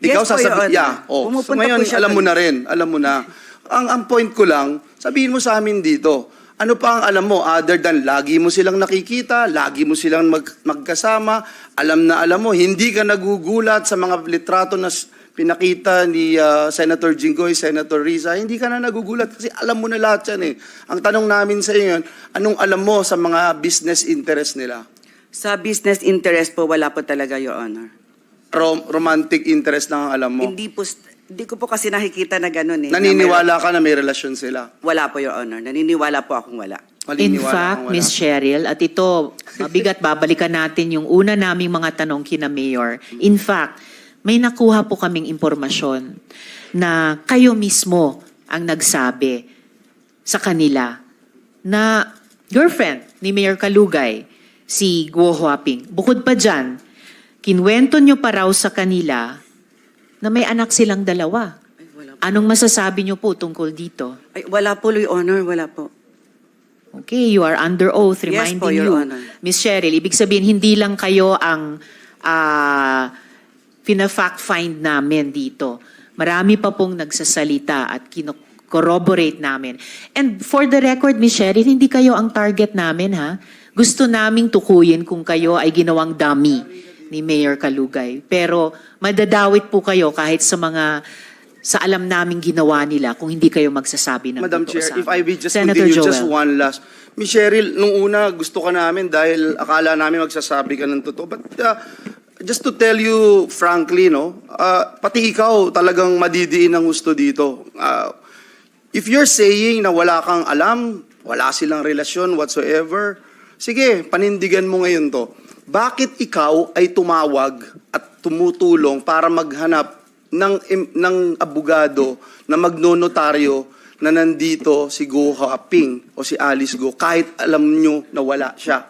Ikaw Yes po, Your Honor. yeah. Oh. So Pumupunta ngayon, po siya alam mo doon. na rin. Alam mo na. Ang point ko lang, sabihin mo sa amin dito, ano pa ang alam mo other than lagi mo silang nakikita, lagi mo silang magkasama, alam mo, hindi ka nagugulat sa mga litrato na pinakita ni Senator Jinggoy, Senator Riza, hindi ka na nagugulat kasi alam mo na lahat yan eh. Ang tanong namin sa iyo, anong alam mo sa mga business interest nila? Sa business interest po, wala po talaga, Your Honor. Romantic interest lang ang alam mo? Hindi ko po kasi nakikita na ganun eh. Naniniwala ka na may relasyon sila? Wala po, Your Honor. Naniniwala po akong wala. In Maniniwala fact, kang wala. Ms. Cheryl, at ito, mabigat, babalikan natin yung una naming mga tanong kina Mayor. In fact, may nakuha po kaming impormasyon na kayo mismo ang nagsabi sa kanila na girlfriend ni Mayor Kalugay, si Guo Huaping. Bukod pa dyan, kinwento nyo pa raw sa kanila na may anak silang 2. Ay, wala po. Anong masasabi nyo po tungkol dito? Ay, wala po, Your Honor. Wala po. Okay, you are under oath Yes reminding po, Your you. Honor. Miss Cheryl, ibig sabihin hindi lang kayo ang pina-fact find namin dito. Marami pa pong nagsasalita at corroborate namin. And for the record, Miss Cheryl, hindi kayo ang target namin ha. Gusto naming tukuyin kung kayo ay ginawang dummy ni Mayor Kalugay. Pero madadawit po kayo kahit sa alam naming ginawa nila kung hindi kayo magsasabi ng Madam totoo Chair, sa if amin. I may just Senator continue Joel. just one last. Miss Cheryl, nung una gusto ka namin dahil akala namin magsasabi ka ng totoo. But just to tell you frankly, no, pati ikaw talagang madidiin ang gusto dito. If you're saying na wala kang alam, wala silang relasyon whatsoever, sige, panindigan mo ngayon to. Bakit ikaw ay tumawag at tumutulong para maghanap ng abogado na magnonotaryo na nandito si Go Haping o si Alice Go kahit alam nyo na wala siya?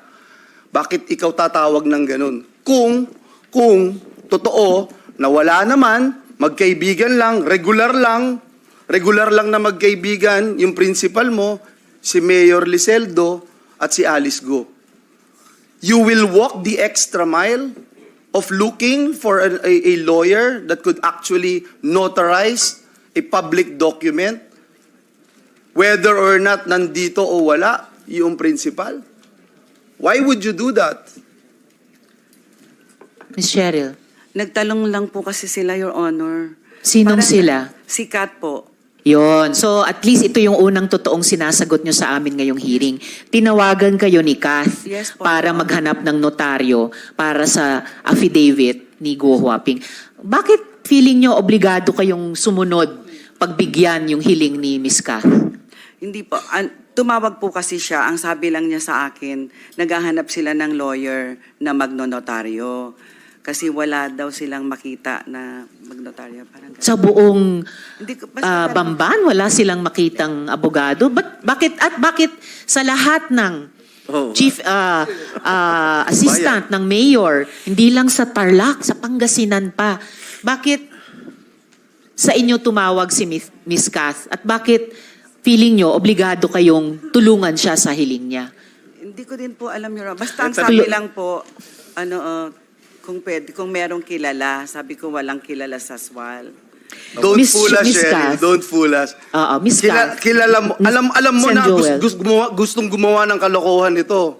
Bakit ikaw tatawag ng ganun? Kung totoo na wala naman, magkaibigan lang, regular lang na magkaibigan, yung principal mo, si Mayor Liseldo at si Alice Go. You will walk the extra mile of looking for a lawyer that could actually notarize a public document, whether or not nandito o wala yung principal. Why would you do that? Ms. Cheryl, Nagtalong lang po kasi sila, Your Honor. sinong Parang- sila? Si Kat po. Yon. So at least ito yung unang totoong sinasagot nyo sa amin ngayong hearing. Tinawagan kayo ni Kath Yes po. para maghanap ng notaryo para sa affidavit ni Go Huaping. Bakit feeling nyo obligado kayong sumunod pagbigyan yung hiling ni Ms. Kath? Hindi po. Tumawag po kasi siya. Ang sabi lang niya sa akin, naghahanap sila ng lawyer na magnonotaryo. Kasi wala daw silang makita na magnotaryo. Parang ganun. Sa buong Hindi ko, basta ganun. Bamban, wala silang makitang abogado? Bakit sa lahat ng chief assistant ng mayor, hindi lang sa Tarlac, sa Pangasinan pa, bakit sa inyo tumawag si Miss Kath? At bakit feeling nyo obligado kayong tulungan siya sa hiling niya? Hindi ko din po alam, Your Honor. Basta ang sabi lang po, kung pwede, kung merong kilala, sabi ko walang kilala sa SWAL. Don't Miss- fool us, Miss Cheryl. Kath. Don't fool us. Oo, Miss Kath. Kilala mo, alam mo Sen. na Joel. gustong gumawa ng kalokohan ito.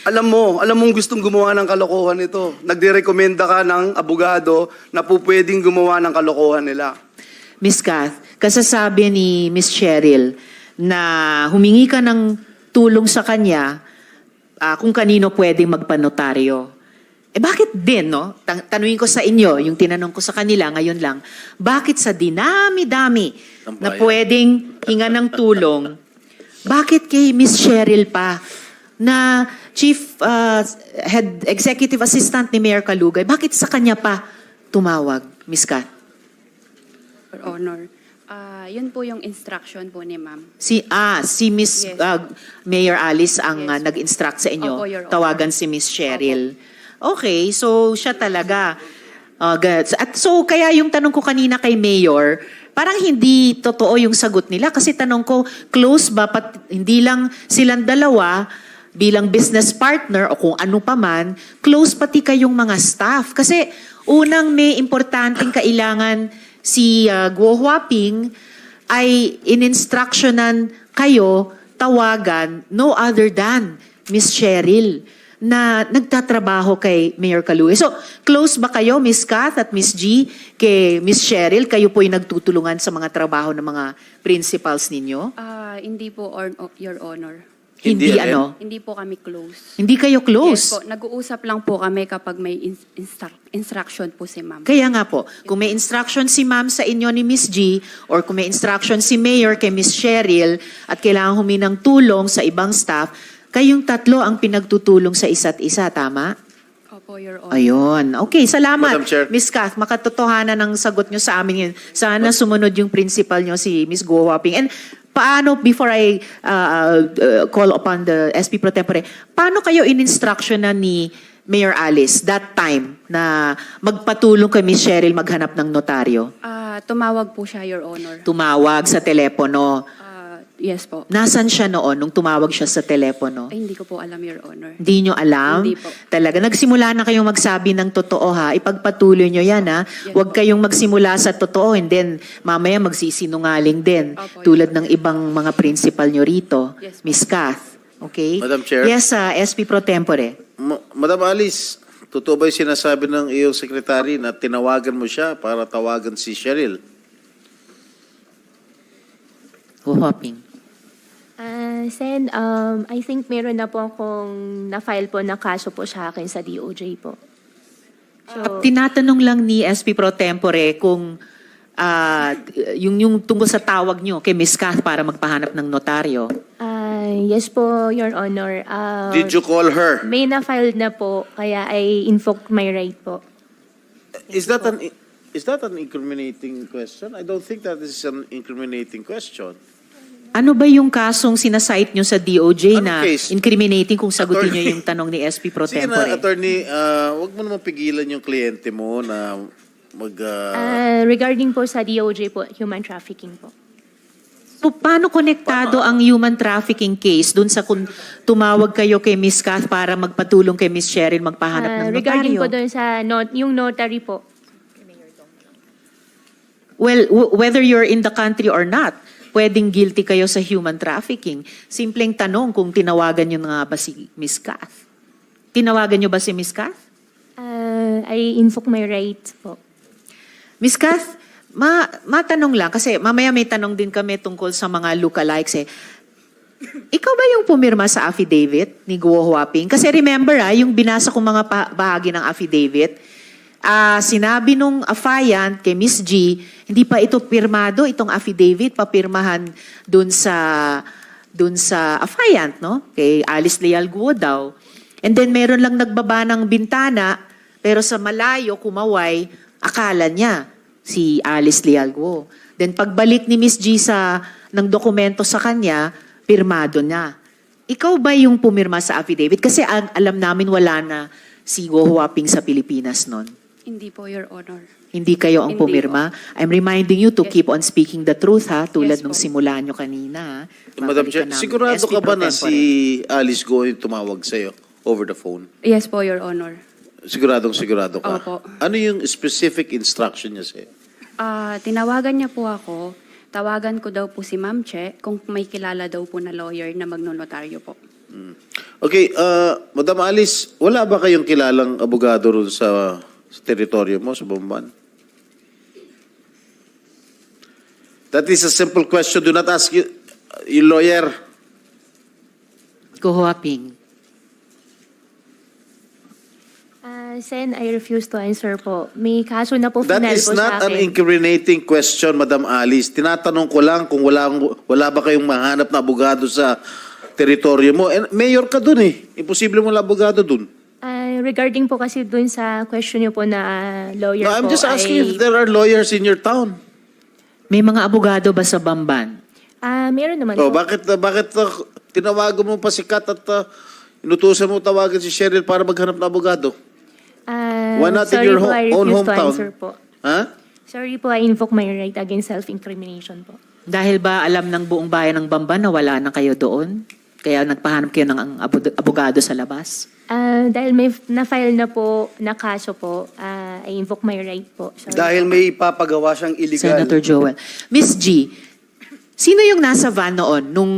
Alam mong gustong gumawa ng kalokohan ito. Nagdirekomenda ka ng abogado na po pwedeng gumawa ng kalokohan nila. Miss Kath, kasasabi ni Miss Cheryl na humingi ka ng tulong sa kanya kung kanino pwedeng magpanotaryo. Bakit din, no? Tanungin ko sa inyo, yung tinanong ko sa kanila ngayon lang, bakit sa dinami-dami na pwedeng hinga ng tulong, bakit kay Miss Cheryl pa na Chief Head Executive Assistant ni Mayor Kalugay, bakit sa kanya pa tumawag, Miss Kat? Your Honor, yun po yung instruction po ni ma'am. Si Miss Yes. Mayor Alice ang Yes. nag-instruct sa inyo. Opo, Your Honor. Tawagan si Miss Cheryl. Okay, so siya talaga. At so kaya yung tanong ko kanina kay Mayor, parang hindi totoo yung sagot nila kasi tanong ko, close ba hindi lang silang dalawa bilang business partner o kung ano pa man, close pati kayong mga staff. Kasi unang may importanteng kailangan si Guo Huaping ay in-instructionan kayo tawagan no other than Miss Cheryl na nagtatrabaho kay Mayor Kalugay. So, close ba kayo, Miss Kath at Miss G, kay Miss Cheryl? Kayo po yung nagtutulungan sa mga trabaho ng mga principals ninyo? Hindi po, Your Honor. Hindi alin? ano? Hindi po kami close. Hindi kayo Yes close? po, nag-uusap lang po kami kapag may instruction po si ma'am. Kaya nga po, kung may instruction si ma'am sa inyo ni Miss G or kung may instruction si Mayor kay Miss Cheryl at kailangan huminang tulong sa ibang staff, kayong tatlo ang pinagtutulong sa isa't isa, tama? Opo, Your Honor. Ayun. Okay, salamat. Madam Chair. Miss Kath, makatotohanan ang sagot nyo sa amin yun. Sana sumunod yung principal nyo, si Miss Guo Huaping. And paano, before I call upon the SP Pro Tempore, paano kayo in-instructionan ni Mayor Alice that time na magpatulong kay Miss Cheryl maghanap ng notaryo? Tumawag po siya, Your Honor. Tumawag sa telepono. Yes po. Nasan siya noon nung tumawag siya sa telepono? Ay, hindi ko po alam, Your Honor. Hindi nyo alam? Hindi po. Talaga, nagsimula na kayong magsabi ng totoo ha. Ipagpatuloy nyo yan ha. Yes Huwag po. kayong magsimula sa totoo and then mamaya magsisinungaling din. Opo, Tulad Your ng ibang mga principal nyo rito. Yes po. Miss Kath. Okay? Madam Chair. Yes, SP Pro Tempore. Madam Alice, totoo ba yung sinasabi ng iyong sekretary na tinawagan mo siya para tawagan si Cheryl? Huhoping. Sen, I think meron na po akong na-file po na kaso po sa akin sa DOJ po. So, Tinatanong lang ni SP Pro Tempore kung yung tungkol sa tawag nyo kay Ms. Kath para magpahanap ng notaryo. yes po, Your Honor. Did you call her? May na-file na po, kaya I invoke my right po. Is that an incriminating question? I don't think that is an incriminating question. Ano ba yung kasong sinasite nyo sa DOJ na Anong case? incriminating kung sagutin nyo Attorney. yung tanong ni SP Pro Sige Tempore? na, attorney, wag mo naman pigilan yung kliyente mo na Regarding po sa DOJ po, human trafficking po. So, paano konektado ang human trafficking case dun sa kung tumawag kayo kay Ms. Kath para magpatulong kay Ms. Cheryl magpahanap ng Regarding notaryo? po doon sa yung notary po. Well, whether you're in the country or not, pwedeng guilty kayo sa human trafficking. Simpleng tanong kung tinawagan nyo nga ba si Ms. Kath. Tinawagan nyo ba si Ms. Kath? I invoke my right po. Ms. Kath, matanong lang, kasi mamaya may tanong din kami tungkol sa mga lookalikes eh. Ikaw ba yung pumirma sa affidavit ni Guo Huaping? Kasi remember yung binasa kong mga bahagi ng affidavit, sinabi nung affiant kay Miss G, hindi pa ito pirmado, itong affidavit, papirmahan dun sa affiant, no? Kay Alice Leal Guo daw. And then meron lang nagbaba ng bintana, pero sa malayo, kumaway, akala niya si Alice Leal Guo. Then pagbalik ni Miss G ng dokumento sa kanya, pirmado na. Ikaw ba yung pumirma sa affidavit? Kasi alam namin wala na si Guo Huaping sa Pilipinas nun. Hindi po, Your Honor. Hindi kayo ang Hindi pumirma. I'm reminding you to Yes. keep on speaking the truth, ha? Tulad Yes nung po. simula nyo kanina. Madam Chair, Babalikan namin. sigurado SP ka ba Pro na Tempore. si Alice Go yung tumawag sa'yo over the phone? Yes po, Your Honor. Sigurado ka? Opo. Ano yung specific instruction niya sa'yo? Tinawagan niya po ako. Tawagan ko daw po si Ma'am Che kung may kilala daw po na lawyer na magnonotaryo po. Okay, Madam Alice, wala ba kayong kilalang abogado ron sa teritoryo mo, sa Bamban? That is a simple question. Do not ask your lawyer. Guo Huaping. Sen, I refuse to answer po. May kaso na po That final is po sa not an akin. incriminating question, Madam Alice. Tinatanong ko lang kung wala ba kayong mahanap na abogado sa teritoryo mo. And mayor ka dun eh. Imposible mo na abogado dun. Regarding po kasi dun sa question niyo po na lawyer No, I'm po, just asking if there are lawyers in your town. May mga abogado ba sa Bamban? Meron naman Oh, po. bakit tinawagan mo pa si Kat at inutusan mo tawagan si Cheryl para maghanap ng abogado? Why not in sorry your po, I own refuse to hometown? answer po. Ha? Sorry po, I invoke my right against self-incrimination po. Dahil ba alam ng buong bayan ng Bamban na wala na kayo doon? Kaya nagpahanap kayo ng abogado sa labas? Dahil may na-file na po na kaso po, I invoke my right po. Sorry. Dahil may ipapagawa siyang illegal. Senator Joel. Miss G, sino yung nasa van noon nung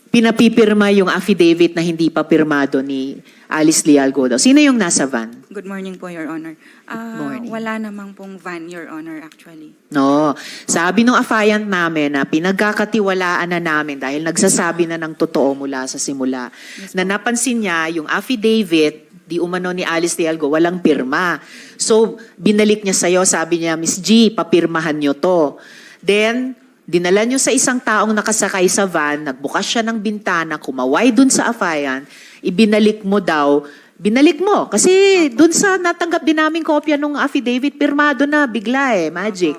pinapipirma yung affidavit na hindi pa pirmado ni Alice Leal Guo daw? Sino yung nasa van? Good morning po, Your Honor. morning. Wala namang pong van, Your Honor, actually. No. Sabi nung affiant namin na pinagkakatiwalaan na namin dahil nagsasabi na ng totoo mula sa simula. Na napansin niya yung affidavit, di umano ni Alice Leal Guo, walang pirma. So, binalik niya sa'yo, sabi niya, Miss G, papirmahan niyo to. Then, dinala niyo sa isang taong nakasakay sa van, nagbukas siya ng bintana, kumaway dun sa affiant, ibinalik mo daw, binalik mo. Kasi dun sa natanggap din namin kopya nung affidavit, pirmado na, bigla magic.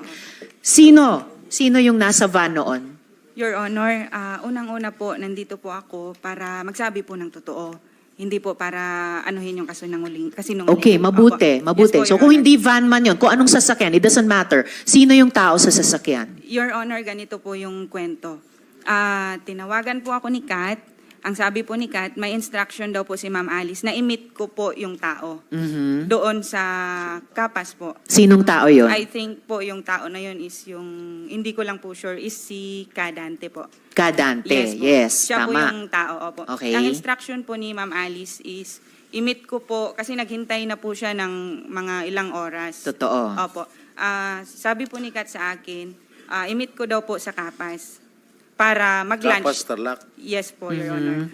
Sino yung nasa van noon? Your Honor, unang-una po, nandito po ako para magsabi po ng totoo. Hindi po para anuhin yung kasinungalingan. Okay, mabuti, mabuti. Yes po, So Your kung Honor. hindi van man yun, kung anong sasakyan, it doesn't matter. Sino yung tao sa sasakyan? Your Honor, ganito po yung kwento. Tinawagan po ako ni Kat. Ang sabi po ni Kat, may instruction daw po si Ma'am Alice na i-meet ko po yung tao. Mhm. Doon sa Kapas po. Sinong tao yun? I think po yung tao na yun is yung, hindi ko lang po sure, is si Kadante po. Kadante, po. yes, Siya po tama. yung tao, opo. Okay. Ang instruction po ni Ma'am Alice is, i-meet ko po, kasi naghintay na po siya ng mga ilang oras. Totoo. Opo. Sabi po ni Kat sa akin, i-meet ko daw po sa Kapas para mag-lunch. Kapas, Tarlac. Yes po, Your Honor.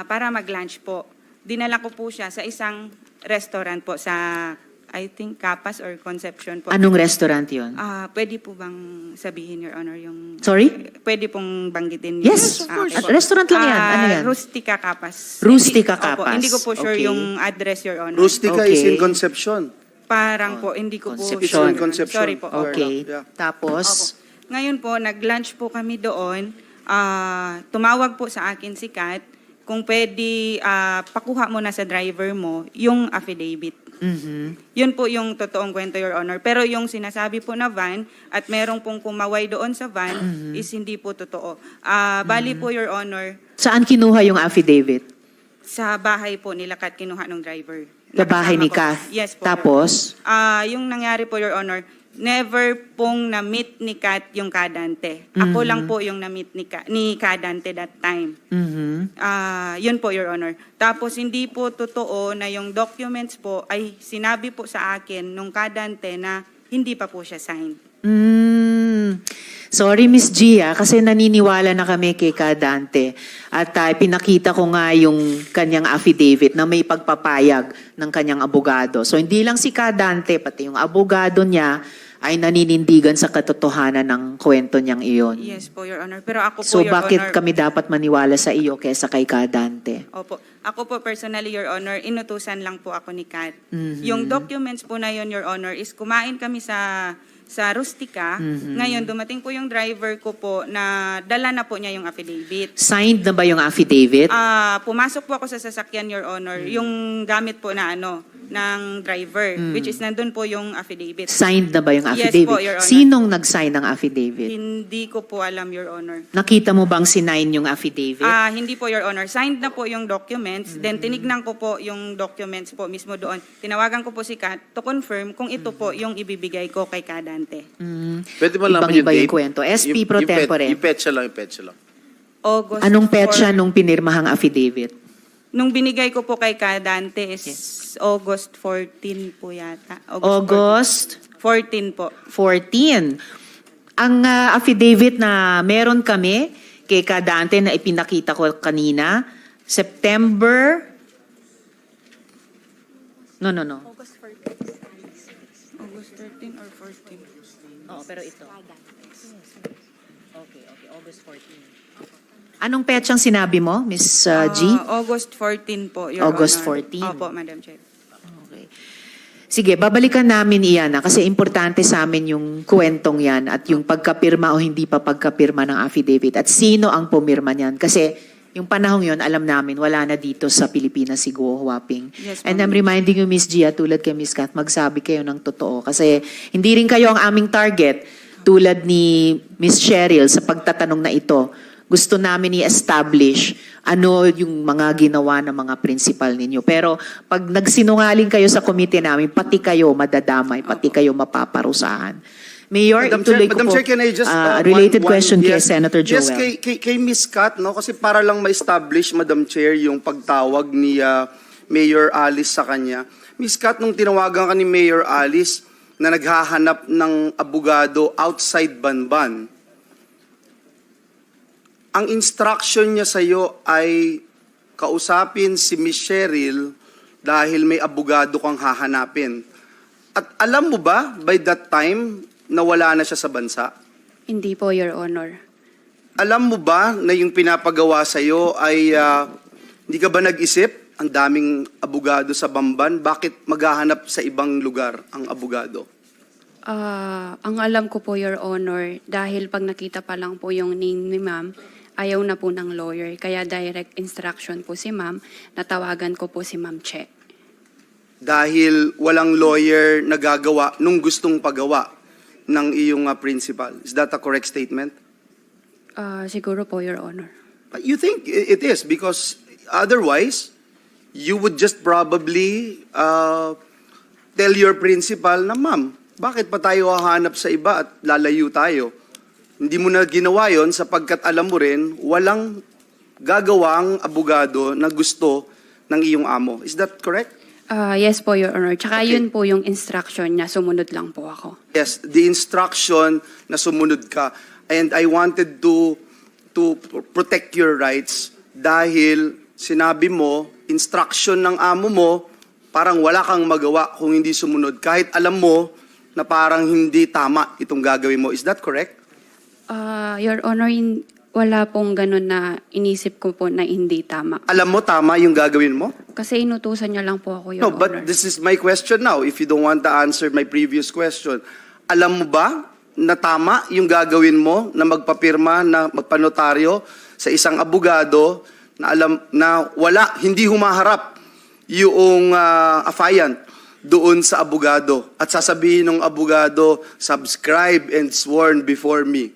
Para mag-lunch po. Dinala ko po siya sa isang restaurant po sa I think Kapas or Concepcion po. Anong restaurant yon? Pwede po bang sabihin, Your Honor, yung... Sorry? Pwede pong banggitin yung... Yes, of course. okay. Restaurant lang yan. Ano yan? Rustica Kapas. Rustica Opo, Kapas. hindi ko po sure Okay. yung address, Your Honor. Rustica is Okay. in Concepcion. Parang po, hindi ko po Concepcion. sure. Concepcion. Sorry po. Okay. Yeah. Tapos, Opo. Ngayon po, nag-lunch po kami doon. Tumawag po sa akin si Kat kung pwede pakuha mo na sa driver mo yung affidavit. Yun po yung totoong kwento, Your Honor. Pero yung sinasabi po na van at merong pong kumaway doon sa van is hindi po totoo. Bali po, Your Honor, saan kinuha yung affidavit? sa bahay po nila Kat kinuha ng driver. Sa bahay ni Nakasama ko. Kath? Yes po. Tapos? Your Honor. Yung nangyari po, Your Honor, never pong na-meet ni Kat yung Kadante. Ako lang po yung na-meet ni Kadante that time. Yun po, Your Honor. Tapos hindi po totoo na yung documents po ay sinabi po sa akin nung Kadante na hindi pa po siya signed. Sorry, Miss Gia, kasi naniniwala na kami kay Kadante. At pinakita ko nga yung kanyang affidavit na may pagpapayag ng kanyang abogado. So hindi lang si Kadante, pati yung abogado niya ay naninindigan sa katotohanan ng kwento niyang iyon. Yes po, Your Honor. Pero ako po, So Your bakit Honor, kami dapat maniwala sa iyo kaysa kay Kadante? Opo. Ako po personally, Your Honor, inutusan lang po ako ni Kat. Yung documents po na yun, Your Honor, is kumain kami sa Rustica. Ngayon, dumating po yung driver ko po na dala na po niya yung affidavit. Signed na ba yung affidavit? Pumasok po ako sa sasakyan, Your Honor, yung gamit po na ng driver, which is nandun po yung affidavit. Signed na ba yung Yes affidavit? po, Your Honor. Sinong nag-sign ng affidavit? Hindi ko po alam, Your Honor. Nakita mo bang sinign yung affidavit? Hindi po, Your Honor. Signed na po yung documents. Then tinignan ko po yung documents po mismo doon. Tinawagan ko po si Kat to confirm kung ito po yung ibibigay ko kay Kadante. Pwede malaman Ibang-iba yung yung date? kwento. SP pro tempore. Yung petsa lang, yung petsa lang. August Anong petsa 4 nung pinirmahang affidavit? Nung binigay ko po kay Kadante is August 14 po yata. August 14 po. 14. Ang affidavit na meron kami kay Kadante na ipinakita ko kanina, September... No. August 13 or 14? Oo, pero ito. Okay, August 14. Anong petsang sinabi mo, Miss G? August 14 po, Your August Honor. 14. Opo, Madam Chair. Okay. Sige, babalikan namin iyan kasi importante sa amin yung kwentong yan at yung pagkapirma o hindi pa pagkapirma ng affidavit at sino ang pumirma niyan. Kasi yung panahong yon alam namin, wala na dito sa Pilipinas si Guo Huaping. Yes, And ma'am. I'm reminding you, Miss Gia, tulad kay Miss Kat, magsabi kayo ng totoo. Kasi hindi rin kayo ang aming target tulad ni Miss Cheryl sa pagtatanong na ito. Gusto namin i-establish ano yung mga ginawa ng mga principal ninyo. Pero pag nagsinungaling kayo sa komite namin, pati kayo madadamay, pati kayo mapaparusahan. Mayor, ituloy ko Madam po Chair, can I just related one- question kay yes, Senator Joel. Yes, kay Miss Kat, no? Kasi para lang ma-establish, Madam Chair, yung pagtawag ni Mayor Alice sa kanya. Miss Kat, nung tinawagan ka ni Mayor Alice na naghahanap ng abogado outside Banban, ang instruction niya sa iyo ay kausapin si Miss Cheryl dahil may abogado kang hahanapin. At alam mo ba, by that time, nawala na siya sa bansa? Hindi po, Your Honor. Alam mo ba na yung pinapagawa sa iyo ay hindi ka ba nag-isip? Ang daming abogado sa Bamban, bakit maghahanap sa ibang lugar ang abogado? Ang alam ko po, Your Honor, dahil pag nakita pa lang po yung name ni ma'am, ayaw na po ng lawyer. Kaya direct instruction po si ma'am, natawagan ko po si Ma'am Che. Dahil walang lawyer na gagawa nung gustong pagawa ng iyong principal. Is that a correct statement? Siguro po, Your Honor. You think it is because otherwise, you would just probably tell your principal na, ma'am, bakit pa tayo hahanap sa iba at lalayo tayo? Hindi mo na ginawa yon sapagkat alam mo rin, walang gagawang abogado na gusto ng iyong amo. Is that correct? Yes po, Your Honor. Tsaka Okay. yun po yung instruction niya, sumunod lang po ako. Yes, the instruction na sumunod ka. And I wanted to protect your rights dahil sinabi mo, instruction ng amo mo, parang wala kang magawa kung hindi sumunod kahit alam mo na parang hindi tama itong gagawin mo. Is that correct? Your Honor, wala pong ganun na inisip ko po na hindi tama. Alam mo tama yung gagawin mo? Kasi inutusan niya lang po ako, Your No, Honor. but this is my question now. If you don't want to answer my previous question, alam mo ba na tama yung gagawin mo na magpapirma, na magpanotaryo sa isang abogado na alam na hindi humaharap yung affiant doon sa abogado at sasabihin ng abogado, subscribe and sworn before me.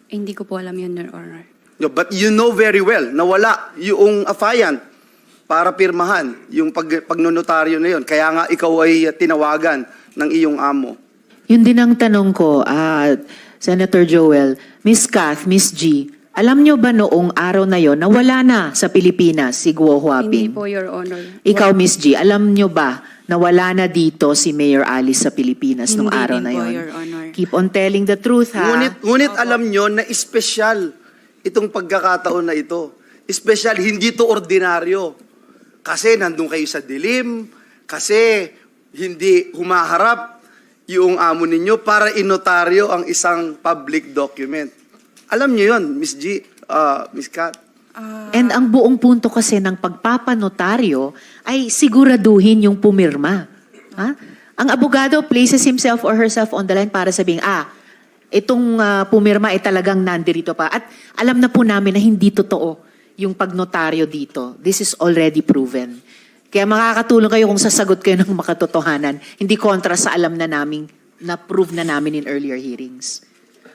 Hindi ko po alam yun, Your Honor. No, but you know very well na wala yung affiant para pirmahan yung pagnonotaryo na yun. Kaya nga ikaw ay tinawagan ng iyong amo. Yun din ang tanong ko, Senator Joel, Miss Kath, Miss G, alam nyo ba noong araw na yon na wala na sa Pilipinas si Guo Hindi Huaping? po, Your Honor. Ikaw, Miss G, alam nyo ba na wala na dito si Mayor Alice sa Pilipinas nung Hindi araw din na po, yon? Your Honor. Keep on telling the truth, ha? Ngunit alam nyo na espesyal itong pagkakataon na ito. Espesyal, hindi to ordinaryo. Kasi nandun kayo sa dilim, kasi hindi humaharap yung amo ninyo para inotaryo ang isang public document. Alam nyo yun, Miss G, Miss Kat. And ang buong punto kasi ng pagpapanotaryo ay siguraduhin yung pumirma. Ha? Ang abogado places himself or herself on the line para sabihin, itong pumirma ay talagang nandirito pa. At alam na po namin na hindi totoo yung pagnotaryo dito. This is already proven. Kaya makakatulong kayo kung sasagot kayo ng makatotohanan, hindi kontra sa alam na namin, na-prove na namin in earlier hearings.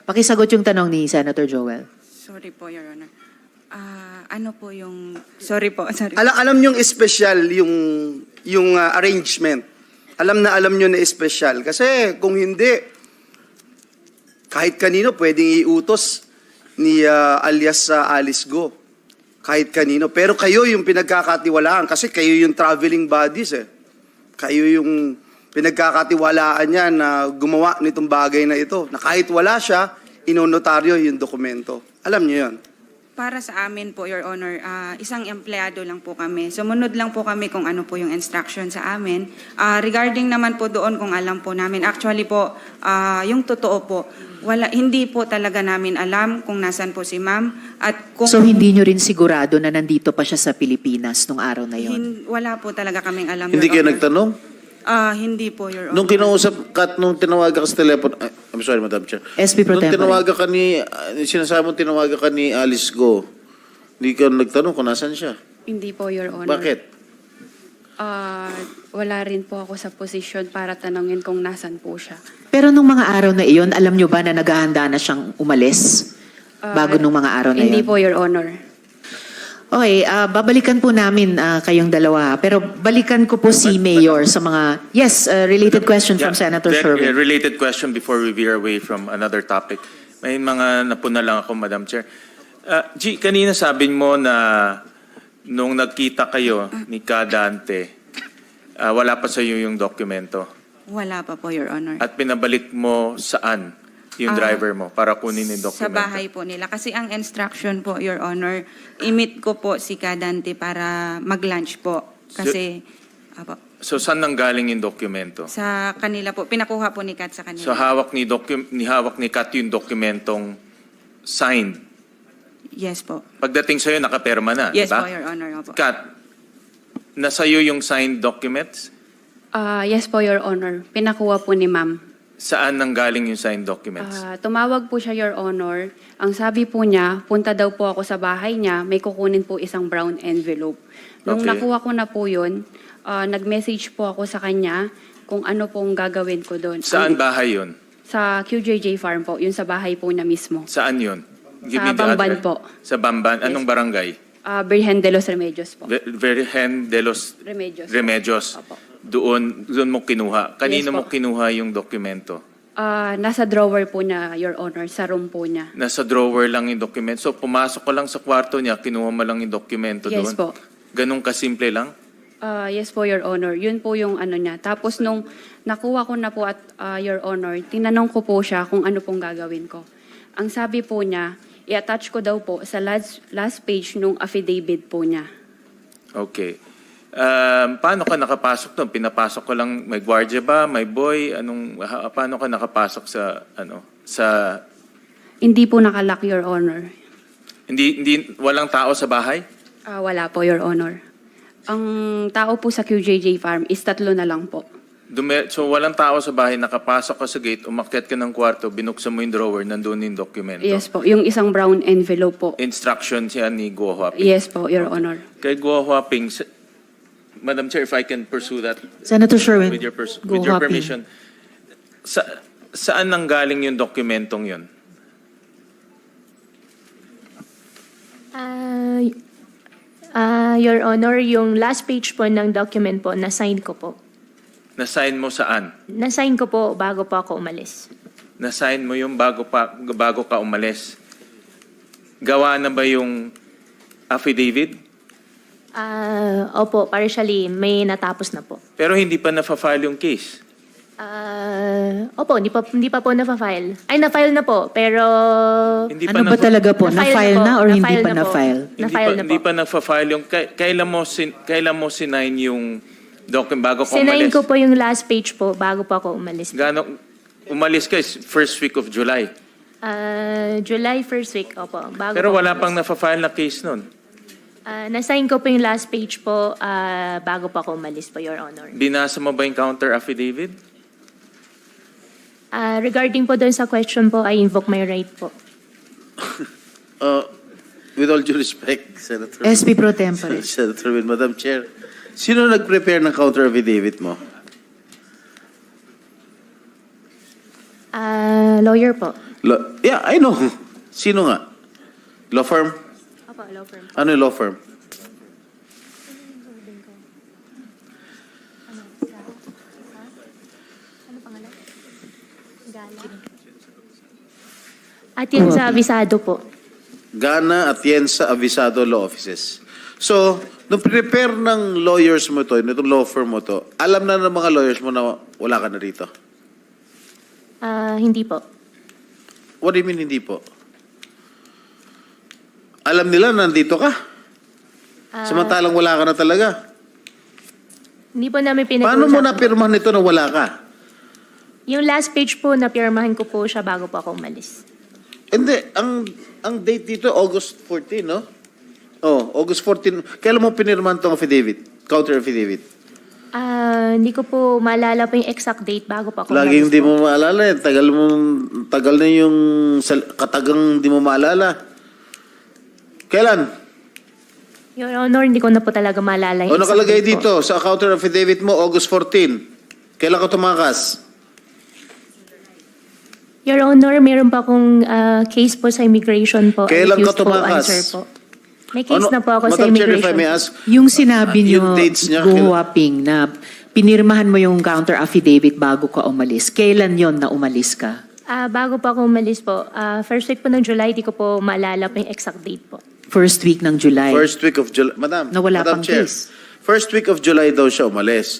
Pakisagot yung tanong ni Senator Joel. Sorry po, Your Honor. Ano po yung... Sorry po. Alam nyo yung espesyal yung arrangement. Alam nyo na espesyal. Kasi kung hindi, kahit kanino pwedeng iutos ni alias Alice Go. Kahit kanino. Pero kayo yung pinagkakatiwalaan kasi kayo yung traveling bodies eh. Kayo yung pinagkakatiwalaan niya na gumawa nitong bagay na ito. Na kahit wala siya, inonotaryo yung dokumento. Alam niyo yun. Para sa amin po, Your Honor, isang empleyado lang po kami. Sumunod lang po kami kung ano po yung instruction sa amin. Regarding naman po doon kung alam po namin, actually po, yung totoo po, hindi po talaga namin alam kung nasan po si ma'am. At kung So hindi nyo rin sigurado na nandito pa siya sa Pilipinas nung araw na yon? wala po talaga kaming alam, Hindi Your kayo Honor. nagtanong? Hindi po, Your Honor. Nung kinausap ka, nung tinawagan ka sa telepono, I'm sorry, Madam Chair. SP Pro Nung Tempore. tinawagan ka sinasabi mo tinawagan ka ni Alice Go, hindi ka nagtanong kung nasan siya. Hindi po, Your Honor. Bakit? Wala rin po ako sa posisyon para tanongin kung nasan po siya. Pero nung mga araw na iyon, alam nyo ba na naghahanda na siyang umalis? Bago nung mga araw na Hindi iyon? po, Your Honor. Okay, babalikan po namin kayong dalawa. Pero balikan ko po si Mayor sa mga... Yes, related question from Senator Sherwin. Related question before we veer away from another topic. May mga napuna lang ako, Madam Chair. G, kanina sabi mo na nung nagkita kayo ni Kadante, wala pa sa iyo yung dokumento. Wala pa po, Your Honor. At pinabalik mo saan yung driver mo para kunin yung dokumento? Sa bahay po nila. Kasi ang instruction po, Your Honor, i-meet ko po si Kadante para mag-lunch po. Kasi, So saan nanggaling yung dokumento? sa kanila po, pinakuha po ni Kat sa kanila. So hawak ni Kat yung dokumentong signed. Yes po. Pagdating sa'yo, nakaperma na, Yes diba? po, Your Honor. Opo. Kat, nasa'yo yung signed documents? Yes po, Your Honor. Pinakuha po ni ma'am. Saan nanggaling yung signed documents? Tumawag po siya, Your Honor. Ang sabi po niya, punta daw po ako sa bahay niya, may kukunin po isang brown envelope. Nung Okay. nakuha ko na po yun, nag-message po ako sa kanya kung ano pong gagawin ko doon. Saan bahay yun? Sa QJJ Farm po, yun sa bahay po niya mismo. Saan yun? Sa Bamban po. Sa Bamban? Anong barangay? Virgen de los Remedios po. Virgen de los Remedios. Remedios. Opo. Doon mo kinuha. Kanino Yes mo po. kinuha yung dokumento? Nasa drawer po niya, Your Honor, sa room po niya. Nasa drawer lang yung dokumento. So pumasok ko lang sa kwarto niya, kinuha mo lang yung dokumento Yes doon. po. Ganun kasimple lang? Yes po, Your Honor. Yun po yung ano niya. Tapos nung nakuha ko na po at Your Honor, tinanong ko po siya kung ano pong gagawin ko. Ang sabi po niya, i-attach ko daw po sa last page nung affidavit po niya. Okay. Paano ka nakapasok doon? Pinapasok ko lang, may gwardiya ba, may boy, paano ka nakapasok sa Hindi po nakalock, Your Honor. hindi walang tao sa bahay? Wala po, Your Honor. Ang tao po sa QJJ Farm is 3 na lang po. So walang tao sa bahay, nakapasok ka sa gate, umakyat ka ng kwarto, binuksan mo yung drawer, nandun yung dokumento. Yes po, yung isang brown envelope po. Instructions yan ni Guo Huaping. Yes po, Your Honor. Kay Guo Huaping, Madam Chair, if I can pursue that Senator Sherwin, with your, Guo with your Huaping. permission. Saan nanggaling yung dokumentong yun? Your Honor, yung last page po ng document po, na-sign ko po. Na-sign mo saan? Na-sign ko po bago po ako umalis. Na-sign mo yung bago ka umalis. Gawa na ba yung affidavit? Opo, partially, may natapos na po. Pero hindi pa na-file yung case. Opo, hindi pa po na-file. Ay, na-file na po, pero... Hindi Ano ba talaga po? Na-file Na-file na na po. or hindi Na-file pa na po. na-file? Na-file na Hindi po. pa na-file yung... Kailan mo sinign yung document bago ka Sinayin umalis? ko po yung last page po bago po ako umalis. Umalis ka is first week of July. July 1st week, opo. Bago Pero po wala umalis. pang na-file na case nun. Na-sign ko po yung last page po bago po ako umalis po, Your Honor. Binasa mo ba yung counter affidavit? Regarding po doon sa question po, I invoke my right po. With all due respect, Senator. SP Pro Tempore. Senator Win, Madam Chair, sino nag-prepare ng counter affidavit mo? Lawyer po. Yeah, I know. Sino nga? Law firm? Opo, law firm. Ano yung law firm? At yun sa abisado po. Gana Atienza Avisado Law Offices. So, nung prepare ng lawyers mo to, nitong law firm mo to, alam na ng mga lawyers mo na wala ka na rito? Hindi po. What do you mean hindi po? Alam nila na nandito ka? Samantalang wala ka na talaga? Hindi po namin pinag-uusapan. Paano mo napirmahan nito na wala ka? Yung last page po, napirmahan ko po siya bago po ako umalis. Hindi, ang date dito, August 14, no? Oh, August 14. Kailan mo pinirmahan tong affidavit? Counter affidavit? Hindi ko po maalala po yung exact date bago po ako Laging umalis hindi po. mo maalala eh. Tagal na yung katagang hindi mo maalala. Kailan? Your Honor, hindi ko na po talaga maalala yung O exact nakalagay date po. dito sa counter affidavit mo, August 14. Kailan ka tumakas? Your Honor, meron pa akong case po sa immigration po. Kailan ka Refused po tumakas? answer po. May case na po ako sa Madam Chair, if I immigration. may ask, Yung sinabi yung niyo, dates niya, Guo Huaping, na pinirmahan mo yung counter affidavit bago ka umalis. Kailan yon na umalis ka? Bago po ako umalis po, first week po ng July, di ko po maalala po yung exact date po. First week ng July. first week of July. Madam, Na wala Madam pang Chair, case. first week of July daw siya umalis.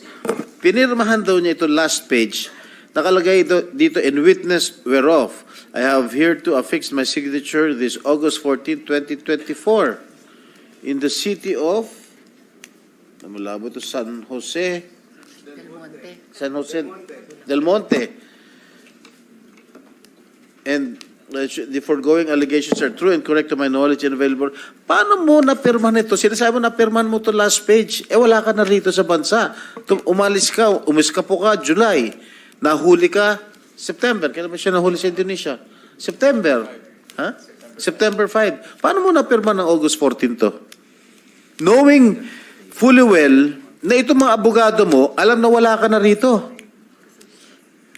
Pinirmahan daw niya ito last page. Nakalagay dito, in witness whereof, I have here to affix my signature this August 14, 2024 in the city of, namulabo to San Jose Del Monte. And the foregoing allegations are true and correct to my knowledge and available. Paano mo napirmahan ito? Sinasabi mo napirmahan mo to last page. Wala ka na rito sa bansa. Umalis ka po ka, July. Nahuli ka, September. Kailan ba siya nahuli sa Indonesia? September. Ha? September 5. Paano mo napirmahan ng August 14 to? Knowing fully well na itong mga abogado mo, alam na wala ka na rito.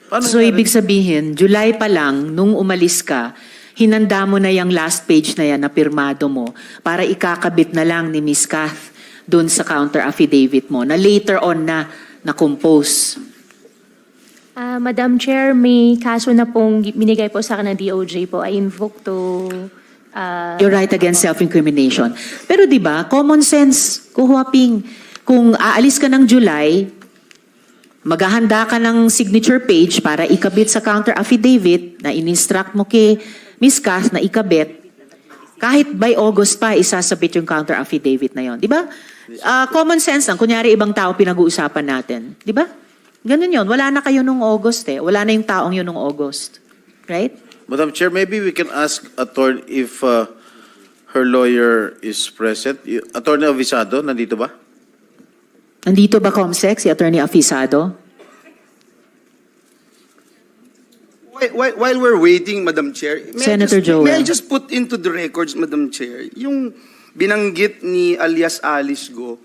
Paano So, nangyari? ibig sabihin, July pa lang, nung umalis ka, hinanda mo na yung last page na yan na pirmado mo para ikakabit na lang ni Ms. Kath doon sa counter affidavit mo na later on na compose. Madam Chair, may kaso na pong binigay po sa akin ng DOJ po. I invoke to... You're right against self-incrimination. Pero di ba, common sense, Guo Huaping, kung aalis ka ng July, maghahanda ka ng signature page para ikabit sa counter affidavit na in-instruct mo kay Ms. Kath na ikabit, Kahit by August pa, isasabit yung counter affidavit na yon, di ba? Common sense lang, kunyari ibang tao pinag-uusapan natin, di ba? Ganun yun, wala na kayo nung August eh. Wala na yung taong yun nung August. Right? Madam Chair, maybe we can ask attorney if her lawyer is present. Attorney Avisado, nandito ba? Nandito ba, Comsec, si Attorney Afisado? While we're waiting, Madam Chair, Senator Joel. may I just put into the records, Madam Chair, yung binanggit ni alias Alice Go,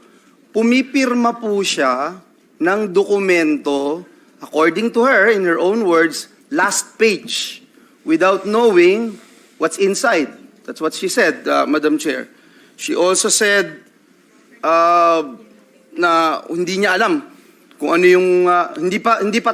pumipirma po siya ng dokumento, according to her, in her own words, last page, without knowing what's inside. That's what she said, Madam Chair. She also said na hindi niya alam kung ano yung hindi pa